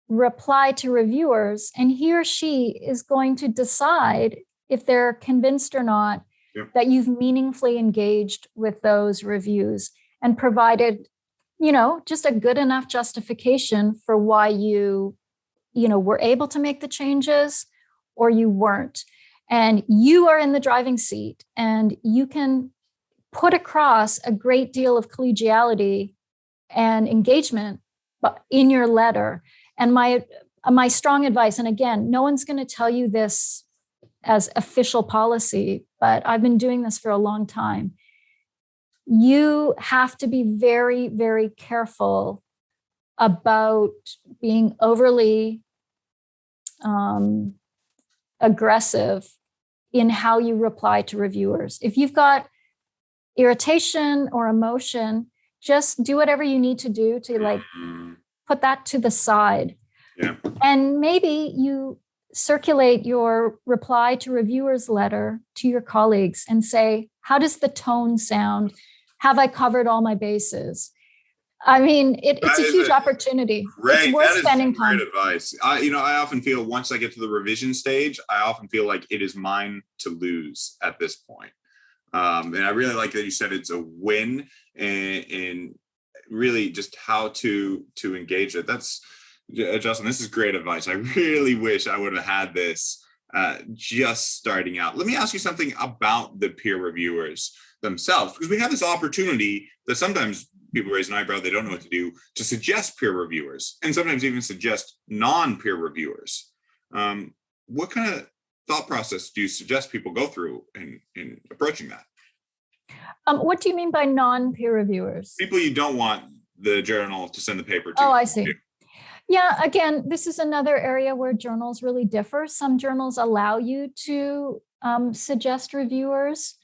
reply to reviewers, and he or she is going to decide if they're convinced or not that you've meaningfully engaged with those reviews and provided, just a good enough justification for why you were able to make the changes or you weren't. And you are in the driving seat, and you can put across a great deal of collegiality and engagement in your letter. And my strong advice, and again, no one's going to tell you this as official policy, but I've been doing this for a long time. You have to be very, very careful about being overly aggressive in how you reply to reviewers. If you've got irritation or emotion, just do whatever you need to do to put that to the side. Yeah. And maybe you circulate your reply to reviewers letter to your colleagues and say, how does the tone sound? Have I covered all my bases? I mean, it's a huge opportunity. It's worth spending time. Great advice. I often feel once I get to the revision stage, I often feel like it is mine to lose at this point. And I really like that you said it's a win, and really just how to engage it. That's, Justin, this is great advice. I really wish I would have had this just starting out. Let me ask you something about the peer reviewers themselves, because we have this opportunity that sometimes people raise an eyebrow, they don't know what to do, to suggest peer reviewers, and sometimes even suggest non-peer reviewers. What kind of thought process do you suggest people go through in approaching that? What do you mean by non-peer reviewers? People you don't want the journal to send the paper to. Oh, I see. Yeah, again, this is another area where journals really differ. Some journals allow you to suggest reviewers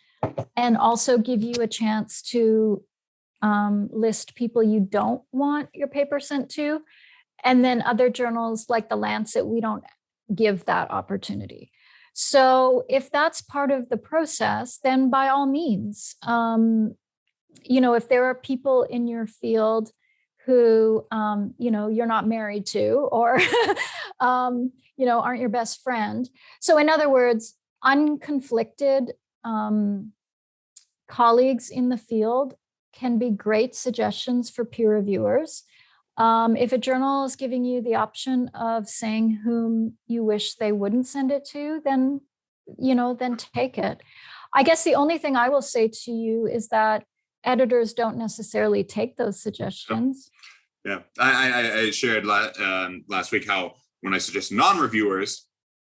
and also give you a chance to list people you don't want your paper sent to. And then other journals like the Lancet, we don't give that opportunity. So if that's part of the process, then by all means, if there are people in your field who, you're not married to, or, aren't your best friend. So in other words, unconflicted colleagues in the field can be great suggestions for peer reviewers. If a journal is giving you the option of saying whom you wish they wouldn't send it to, then take it. I guess the only thing I will say to you is that editors don't necessarily take those suggestions. Yeah, I shared last week how when I suggest non-reviewers,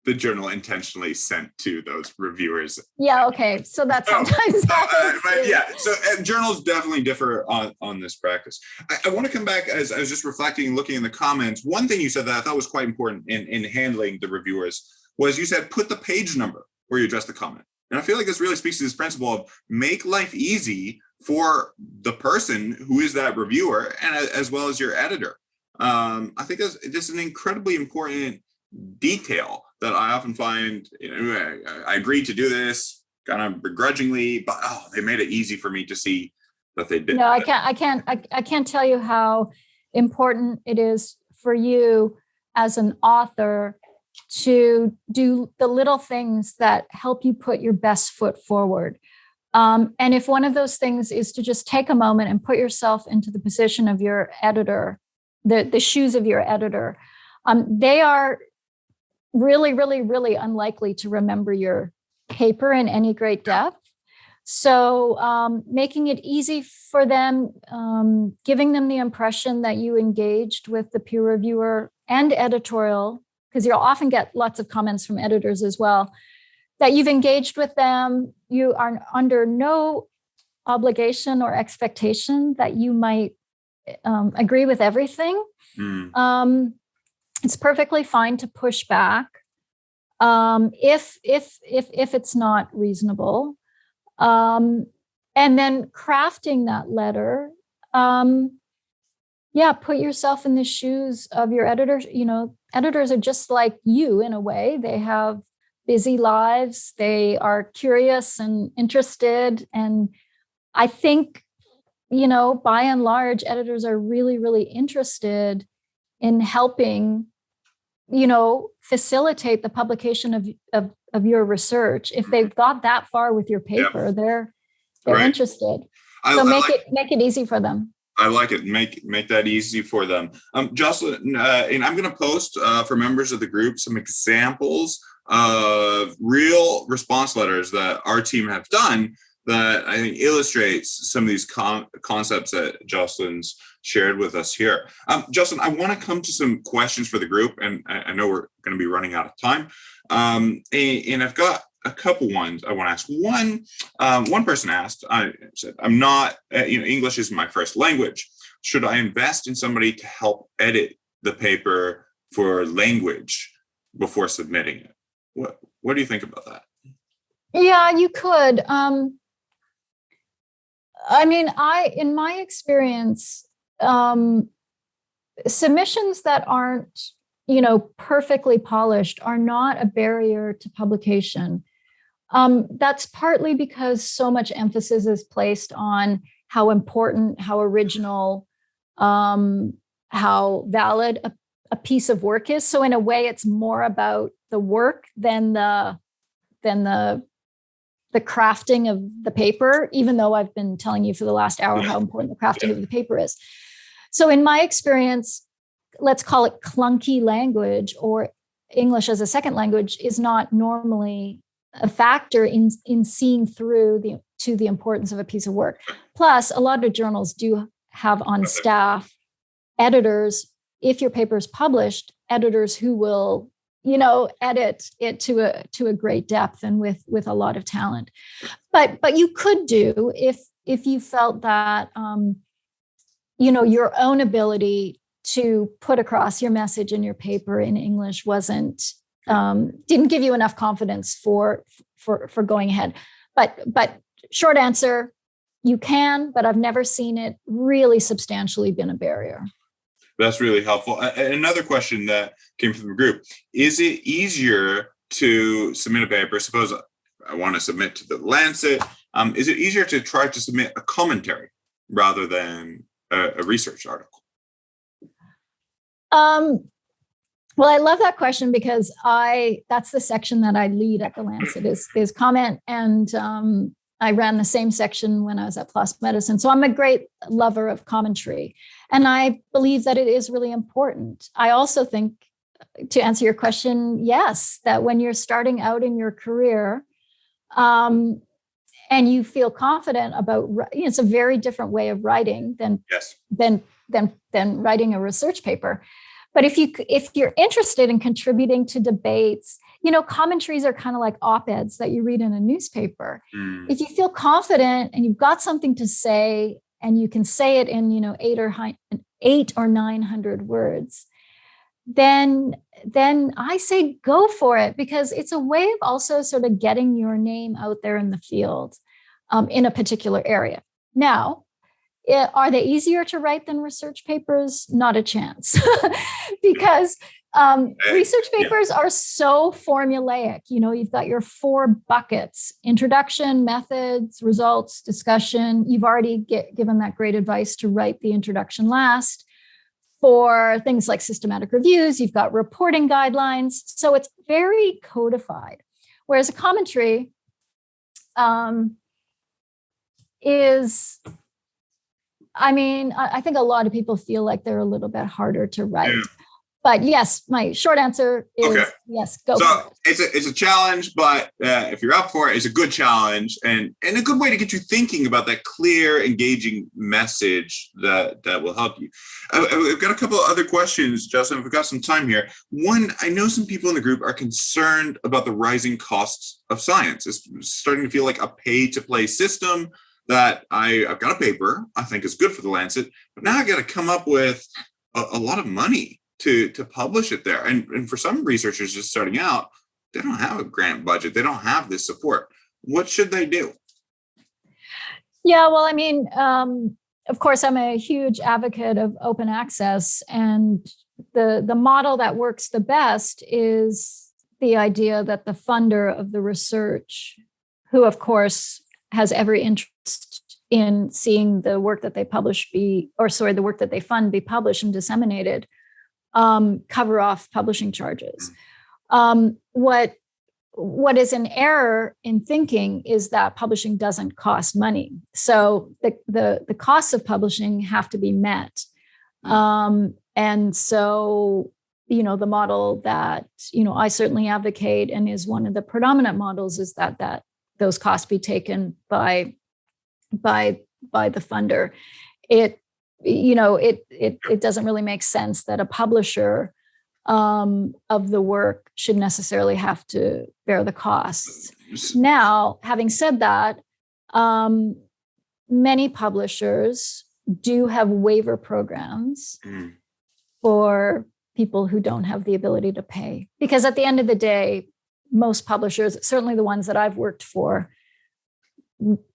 the journal intentionally sent to those reviewers. Yeah, okay. So that sometimes happens. But yeah, so journals definitely differ on this practice. I want to come back as I was just reflecting and looking in the comments. One thing you said that I thought was quite important in handling the reviewers was you said, put the page number where you address the comment. And I feel like this really speaks to this principle of make life easy for the person who is that reviewer and as well as your editor. I think that's an incredibly important detail that I often find, I agreed to do this kind of begrudgingly, but they made it easy for me to see that they did. No, I can't tell you how important it is for you as an author to do the little things that help you put your best foot forward. And if one of those things is to just take a moment and put yourself into the position of your editor, the shoes of your editor, they are really, really, really unlikely to remember your paper in any great depth. So making it easy for them, giving them the impression that you engaged with the peer reviewer and editorial, because you'll often get lots of comments from editors as well, that you've engaged with them. You are under no obligation or expectation that you might agree with everything. It's perfectly fine to push back if it's not reasonable. And then crafting that letter, put yourself in the shoes of your editor. Editors are just like you in a way. They have busy lives. They are curious and interested. And I think, by and large, editors are really, really interested in helping, facilitate the publication of your research. If they've got that far with your paper, they're right. interested. So make it easy for them. I like it. Make that easy for them. Jocalyn, and I'm going to post for members of the group some examples of real response letters that our team have done that I think illustrates some of these concepts that Jocalyn's shared with us here. Jocalyn, I want to come to some questions for the group, and I know we're going to be running out of time. And I've got a couple ones I want to ask. One person asked, I said, I'm not, English is my first language. Should I invest in somebody to help edit the paper for language before submitting it? What do you think about that? Yeah, you could. In my experience, submissions that aren't, perfectly polished are not a barrier to publication. That's partly because so much emphasis is placed on how important, how original, how valid a piece of work is. So in a way, it's more about the work than the crafting of the paper, even though I've been telling you for the last hour how important the crafting of the paper is. So in my experience, let's call it clunky language or English as a second language is not normally a factor in seeing through to the importance of a piece of work. Plus, a lot of journals do have on staff editors, if your paper is published, editors who will, edit it to a great depth and with a lot of talent. But you could do if you felt that your own ability to put across your message in your paper in English didn't give you enough confidence for going ahead. But short answer, you can, but I've never seen it really substantially been a barrier. That's really helpful. Another question that came from the group: is it easier to submit a paper? Suppose I want to submit to the Lancet. Is it easier to try to submit a commentary rather than a research article? Well, I love that question because that's the section that I lead at the Lancet is comment. And I ran the same section when I was at PLOS Medicine. So I'm a great lover of commentary. And I believe that it is really important. I also think, to answer your question, yes, that when you're starting out in your career and you feel confident about, it's a very different way of writing than writing a research paper. But if you're interested in contributing to debates, commentaries are kind of like op-eds that you read in a newspaper. If you feel confident and you've got something to say and you can say it in, 800 or 900 words, then I say go for it, because it's a way of also sort of getting your name out there in the field in a particular area. Now, are they easier to write than research papers? Not a chance, because research papers are so formulaic. You've got your 4 buckets: introduction, methods, results, discussion. You've already given that great advice to write the introduction last. For things like systematic reviews, you've got reporting guidelines. So it's very codified. Whereas a commentary I think a lot of people feel like they're a little bit harder to write. Yeah. But yes, my short answer is yes, go for it. So it's a challenge, but if you're up for it, it's a good challenge and a good way to get you thinking about that clear, engaging message that will help you. I've got a couple of other questions, Justin, if we've got some time here. One, I know some people in the group are concerned about the rising costs of science. It's starting to feel like a pay-to-play system. That I've got a paper I think is good for the Lancet, but now I got to come up with a lot of money to publish it there. And for some researchers just starting out, they don't have a grant budget. They don't have this support. What should they do? Yeah, well, of course, I'm a huge advocate of open access. And the model that works the best is the idea that the funder of the research, who, of course, has every interest in seeing the work that they the work that they fund be published and disseminated, cover off publishing charges. What is an error in thinking is that publishing doesn't cost money. So the costs of publishing have to be met. And so, the model that, I certainly advocate and is one of the predominant models is that those costs be taken by the funder. It doesn't really make sense that a publisher of the work should necessarily have to bear the costs. Now, having said that, many publishers do have waiver programs for people who don't have the ability to pay, because at the end of the day, most publishers, certainly the ones that I've worked for,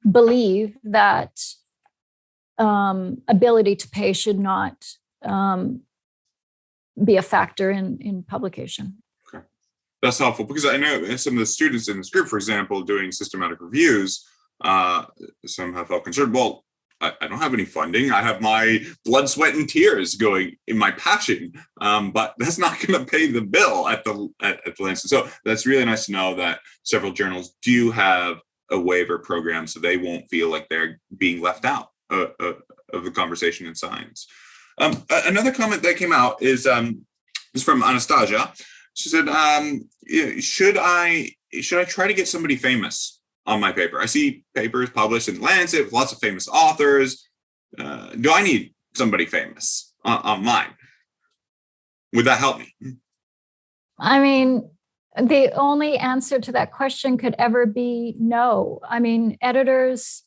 believe that ability to pay should not be a factor in publication. Okay. That's helpful, because I know some of the students in this group, for example, doing systematic reviews, some have felt concerned. Well, I don't have any funding. I have my blood, sweat, and tears going in my passion, but that's not going to pay the bill at the Lancet. So that's really nice to know that several journals do have a waiver program, so they won't feel like they're being left out of the conversation in science. Another comment that came out is from Anastasia. She said, "Should I try to get somebody famous on my paper? I see papers published in Lancet with lots of famous authors. do I need somebody famous online? Would that help me? I mean, the only answer to that question could ever be no. I mean, editors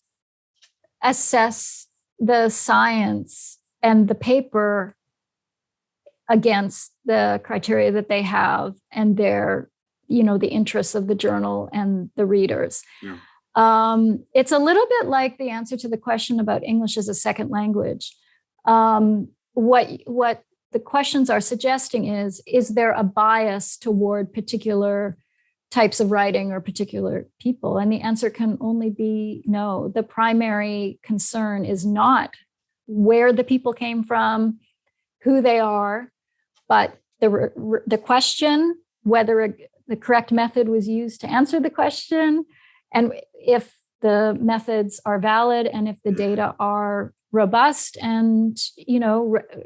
assess the science and the paper against the criteria that they have and their, the interests of the journal and the readers. Yeah. It's a little bit like the answer to the question about English as a second language. What the questions are suggesting is there a bias toward particular types of writing or particular people? And the answer can only be no. The primary concern is not where the people came from, who they are, but the question, whether the correct method was used to answer the question, and if the methods are valid and if the data are robust and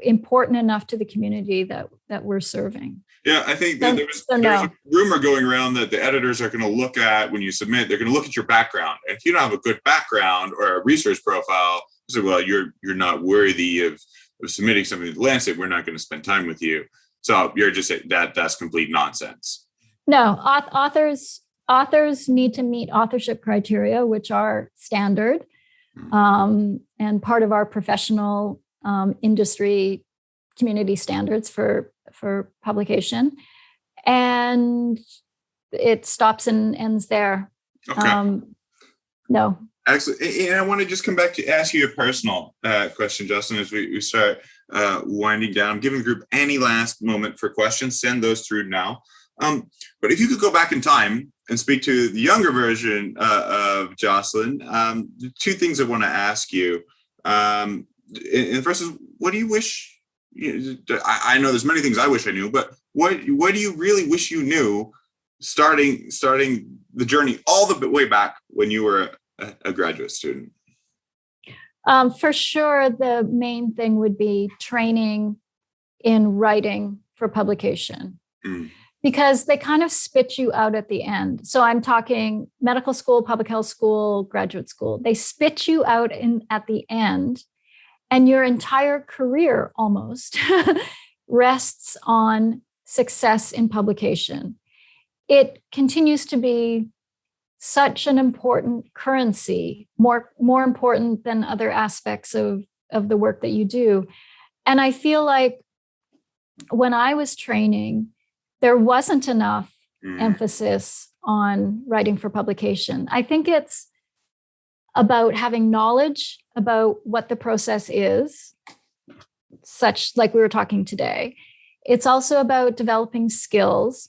important enough to the community that we're serving. Yeah, I think that there's a rumor going around that the editors are going to look at, when you submit, they're going to look at your background. And if you don't have a good background or a research profile, say, well, you're not worthy of submitting something to Lancet. We're not going to spend time with you. So you're just saying that's complete nonsense. No, authors need to meet authorship criteria, which are standard and part of our professional industry community standards for publication. And it stops and ends there. Okay. No. Excellent. And I want to just come back to ask you a personal question, Justin, as we start winding down. I'm giving the group any last moment for questions. Send those through now. But if you could go back in time and speak to the younger version of Jocalyn, two things I want to ask you. And the first is, what do you wish? I know there's many things I wish I knew, but what do you really wish you knew starting the journey all the way back when you were a graduate student? For sure, the main thing would be training in writing for publication. Because they kind of spit you out at the end. So I'm talking medical school, public health school, graduate school. They spit you out at the end, and your entire career almost rests on success in publication. It continues to be such an important currency, more important than other aspects of the work that you do. And I feel like when I was training, there wasn't enough emphasis on writing for publication. I think it's about having knowledge about what the process is, such like we were talking today. It's also about developing skills.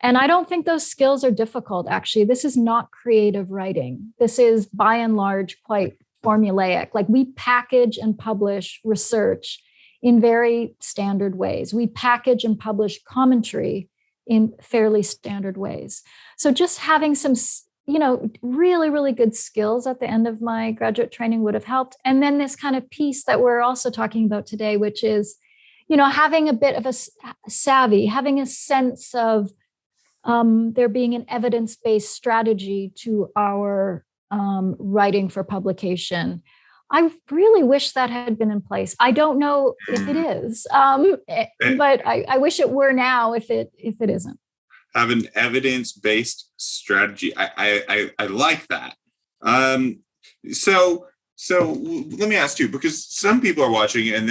And I don't think those skills are difficult, actually. This is not creative writing. This is, by and large, quite formulaic. Like, we package and publish research in very standard ways. We package and publish commentary in fairly standard ways. So just having some, really, really good skills at the end of my graduate training would have helped. And then this kind of piece that we're also talking about today, which is, having a bit of a savvy, having a sense of there being an evidence-based strategy to our writing for publication. I really wish that had been in place. I don't know if it is, but I wish it were now if it isn't. Have an evidence-based strategy. I like that. So let me ask you, because some people are watching and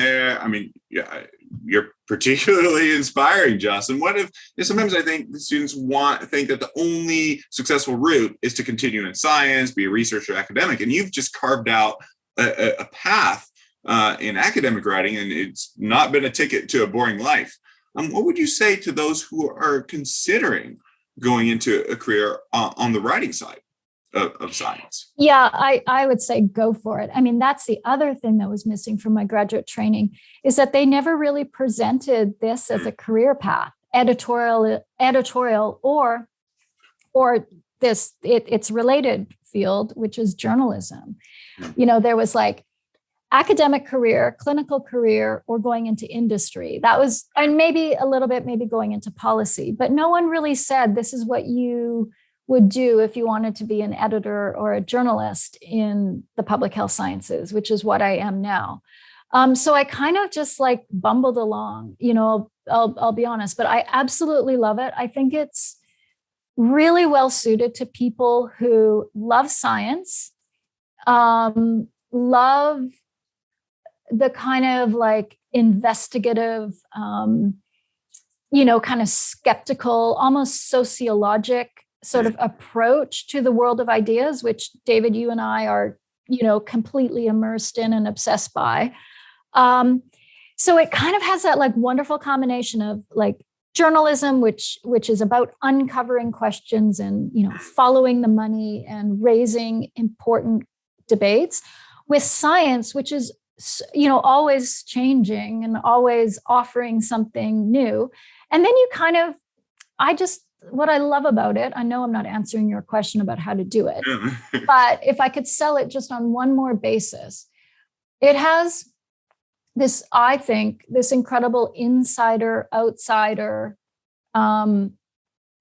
you're particularly inspiring, Justin. What if sometimes I think the students think that the only successful route is to continue in science, be a researcher, academic, and you've just carved out a path in academic writing, and it's not been a ticket to a boring life. What would you say to those who are considering going into a career on the writing side of science? Yeah, I would say go for it. I mean, that's the other thing that was missing from my graduate training, is that they never really presented this as a career path, editorial or its related field, which is journalism. There was like academic career, clinical career, or going into industry. That was, and maybe a little bit, maybe going into policy, but no one really said this is what you would do if you wanted to be an editor or a journalist in the public health sciences, which is what I am now. So I kind of just like bumbled along, I'll be honest, but I absolutely love it. I think it's really well suited to people who love science, love the kind of like investigative, kind of skeptical, almost sociologic sort of approach to the world of ideas, which David, you and I are, completely immersed in and obsessed by. So it kind of has that like wonderful combination of like journalism, which is about uncovering questions and, following the money and raising important debates, with science, which is, always changing and always offering something new. And then you kind of, what I love about it, I know I'm not answering your question about how to do it, but if I could sell it just on one more basis, it has this, I think, this incredible insider outsider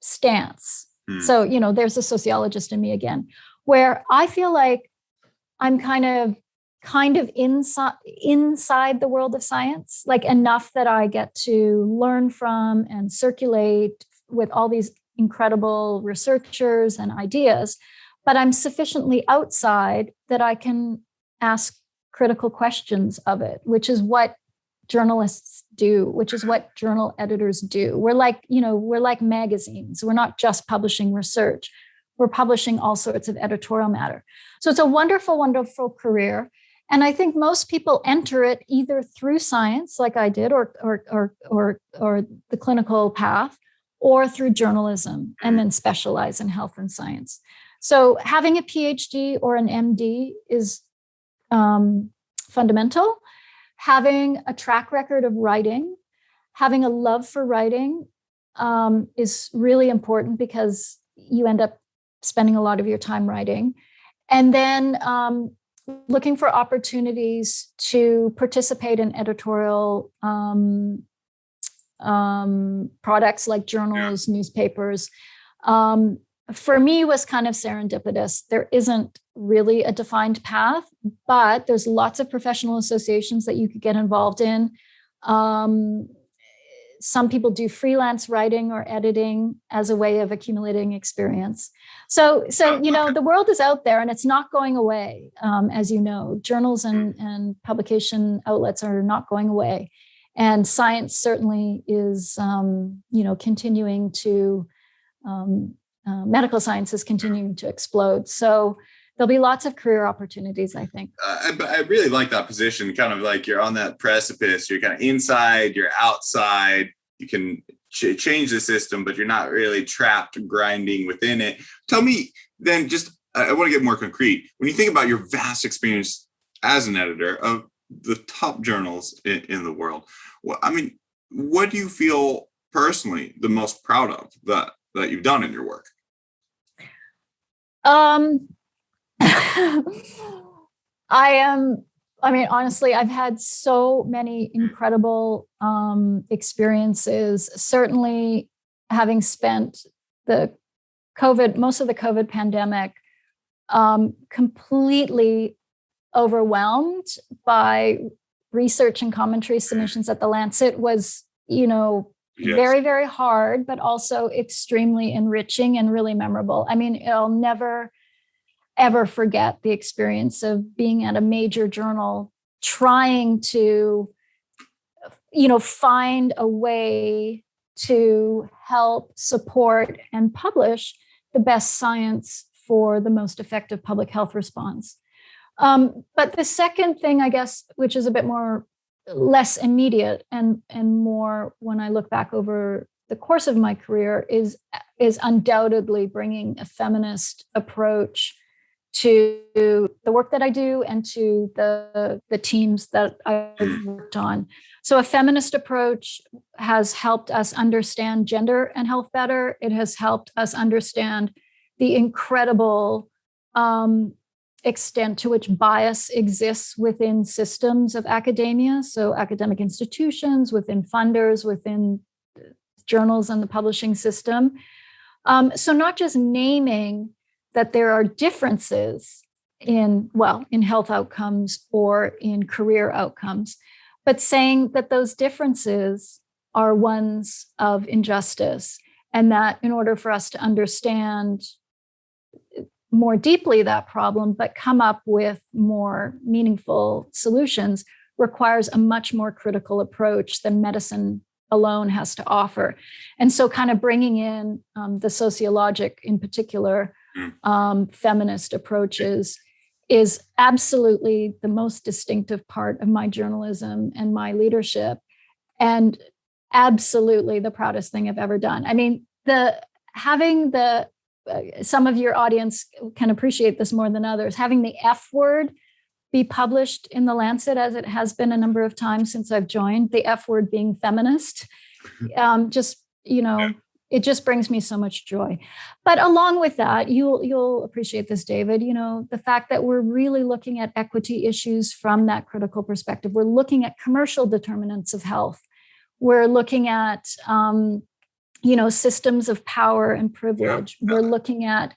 stance. So, there's a sociologist in me again, where I feel like I'm kind of inside the world of science, like enough that I get to learn from and circulate with all these incredible researchers and ideas, but I'm sufficiently outside that I can ask critical questions of it, which is what journalists do, which is what journal editors do. We're like magazines. We're not just publishing research. We're publishing all sorts of editorial matter. So it's a wonderful, wonderful career. And I think most people enter it either through science, like I did, or the clinical path, or through journalism, and then specialize in health and science. So having a PhD or an MD is fundamental. Having a track record of writing, having a love for writing is really important, because you end up spending a lot of your time writing. And then looking for opportunities to participate in editorial products like journals, newspapers. For me, was kind of serendipitous. There isn't really a defined path, but there's lots of professional associations that you could get involved in. Some people do freelance writing or editing as a way of accumulating experience. So the world is out there and it's not going away. As you know, journals and publication outlets are not going away. And science certainly is, continuing to, medical science is continuing to explode. So there'll be lots of career opportunities, I think. I really like that position, kind of like you're on that precipice. You're kind of inside, you're outside. You can change the system, but you're not really trapped grinding within it. Tell me then, I want to get more concrete. When you think about your vast experience as an editor of the top journals in the world, what do you feel personally the most proud of that you've done in your work? Honestly, I've had so many incredible experiences. Certainly, having spent most of the COVID pandemic completely overwhelmed by research and commentary submissions at the Lancet was, very, very hard, but also extremely enriching and really memorable. I'll never, ever forget the experience of being at a major journal, trying to, find a way to help support and publish the best science for the most effective public health response. But the second thing, I guess, which is a bit less immediate and more when I look back over the course of my career, is undoubtedly bringing a feminist approach to the work that I do and to the teams that I've worked on. So a feminist approach has helped us understand gender and health better. It has helped us understand the incredible extent to which bias exists within systems of academia, so academic institutions, within funders, within journals and the publishing system. So not just naming that there are differences in health outcomes or in career outcomes, but saying that those differences are ones of injustice, and that in order for us to understand more deeply that problem, but come up with more meaningful solutions, requires a much more critical approach than medicine alone has to offer. And so kind of bringing in the sociologic, in particular, feminist approaches is absolutely the most distinctive part of my journalism and my leadership, and absolutely the proudest thing I've ever done. I mean, some of your audience can appreciate this more than others, having the F word be published in the Lancet, as it has been a number of times since I've joined, the F word being feminist, it just brings me so much joy. But along with that, you'll appreciate this, David, the fact that we're really looking at equity issues from that critical perspective. We're looking at commercial determinants of health. We're looking at, systems of power and privilege. Yeah. We're looking at,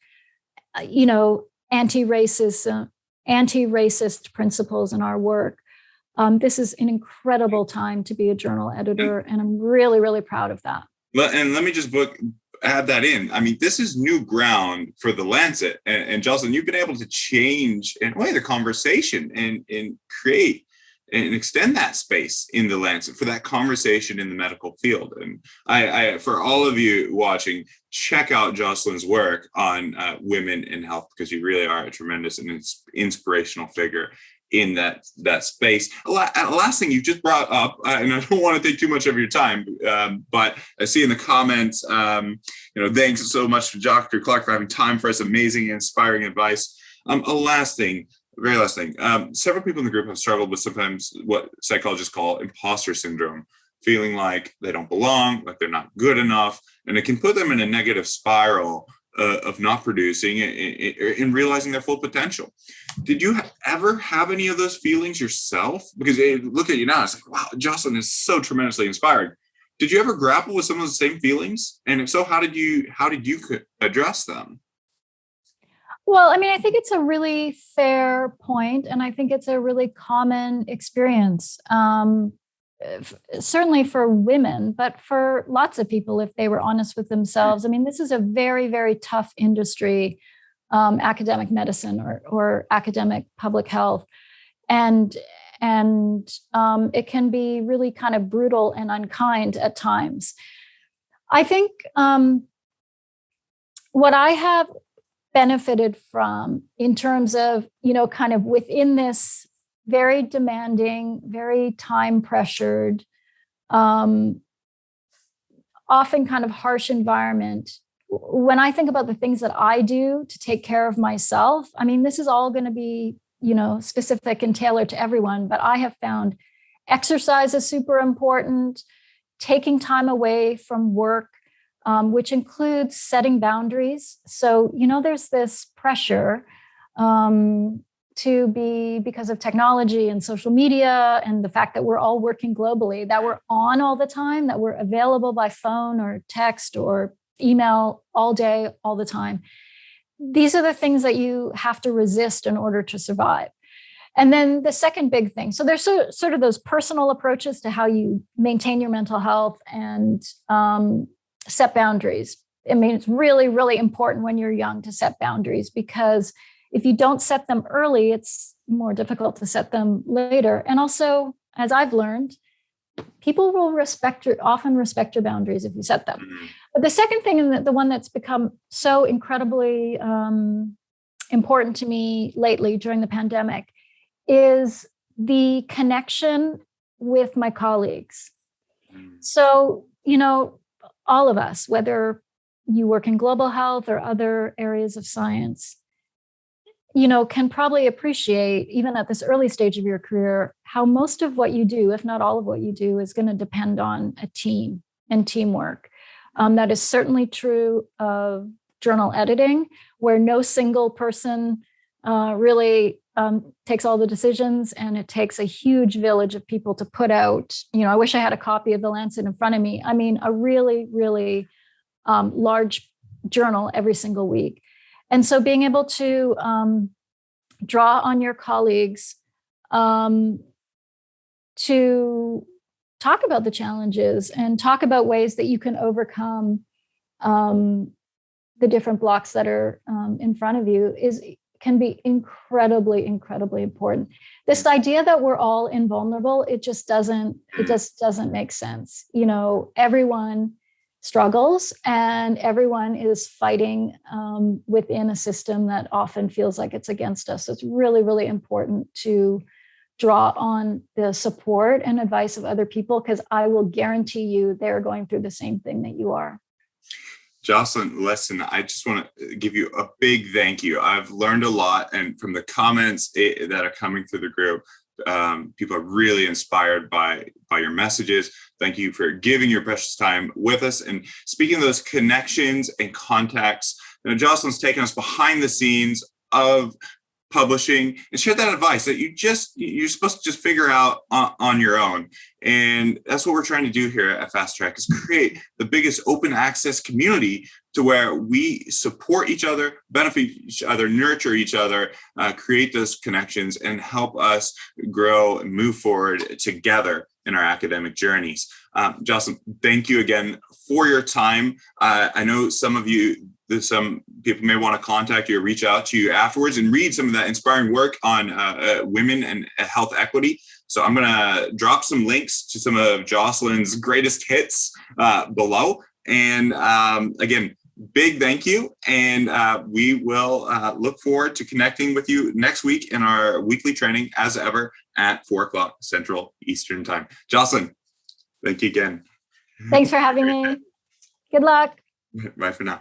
anti-racist principles in our work. This is an incredible time to be a journal editor, and I'm really, really proud of that. And let me just add that in. I mean, this is new ground for the Lancet, and Jocalyn, you've been able to change in a way the conversation and create and extend that space in the Lancet for that conversation in the medical field. And I for all of you watching, check out Jocalyn's work on women in health, because you really are a tremendous and inspirational figure in that space. Last thing you just brought up, and I don't want to take too much of your time, but I see in the comments, thanks so much to Dr. Clark for having time for us, amazing, inspiring advice. Very last thing. Several people in the group have struggled with sometimes what psychologists call impostor syndrome, feeling like they don't belong, like they're not good enough, and it can put them in a negative spiral of not producing and realizing their full potential. Did you ever have any of those feelings yourself? Because look at you now, it's like, wow, Jocalyn is so tremendously inspiring. Did you ever grapple with some of the same feelings? And if so, how did you address them? Well, I mean, I think it's a really fair point, and I think it's a really common experience, certainly for women, but for lots of people, if they were honest with themselves. I mean, this is a very, very tough industry, academic medicine or academic public health, and it can be really kind of brutal and unkind at times. I think what I have benefited from in terms of, kind of within this very demanding, very time pressured, often kind of harsh environment. When I think about the things that I do to take care of myself, I mean, this is all going to be, specific and tailored to everyone, but I have found exercise is super important, taking time away from work, which includes setting boundaries. So, there's this pressure to be, because of technology and social media and the fact that we're all working globally, that we're on all the time, that we're available by phone or text or email all day, all the time. These are the things that you have to resist in order to survive. And then the second big thing, so there's sort of those personal approaches to how you maintain your mental health and set boundaries. I mean, it's really, really important when you're young to set boundaries, because if you don't set them early, it's more difficult to set them later. And also, as I've learned, people will often respect your boundaries if you set them. But the second thing, and the one that's become so incredibly important to me lately during the pandemic, is the connection with my colleagues. So, all of us, whether you work in global health or other areas of science, can probably appreciate, even at this early stage of your career, how most of what you do, if not all of what you do, is going to depend on a team and teamwork. That is certainly true of journal editing, where no single person really takes all the decisions, and it takes a huge village of people to put out, I wish I had a copy of the Lancet in front of me. I mean, a really, really large journal every single week. And so being able to draw on your colleagues to talk about the challenges and talk about ways that you can overcome the different blocks that are in front of you can be incredibly, incredibly important. This idea that we're all invulnerable, it just doesn't make sense. You know, everyone struggles and everyone is fighting within a system that often feels like it's against us. So it's really, really important to draw on the support and advice of other people, because I will guarantee you they're going through the same thing that you are. Jocalyn, listen, I just want to give you a big thank you. I've learned a lot, and from the comments that are coming through the group, people are really inspired by your messages. Thank you for giving your precious time with us. And speaking of those connections and contacts, Jocalyn's taken us behind the scenes of publishing and share that advice that you're supposed to just figure out on your own. And that's what we're trying to do here at Fast Track, is create the biggest open access community to where we support each other, benefit each other, nurture each other, create those connections, and help us grow and move forward together in our academic journeys. Jocalyn, thank you again for your time. I know some people may want to contact you or reach out to you afterwards and read some of that inspiring work on women and health equity. So I'm going to drop some links to some of Jocalyn's greatest hits below. And again, big thank you. And we will look forward to connecting with you next week in our weekly training, as ever, at 4:00 Central Eastern Time. Jocalyn, thank you again. Thanks for having me. Good luck. Bye for now.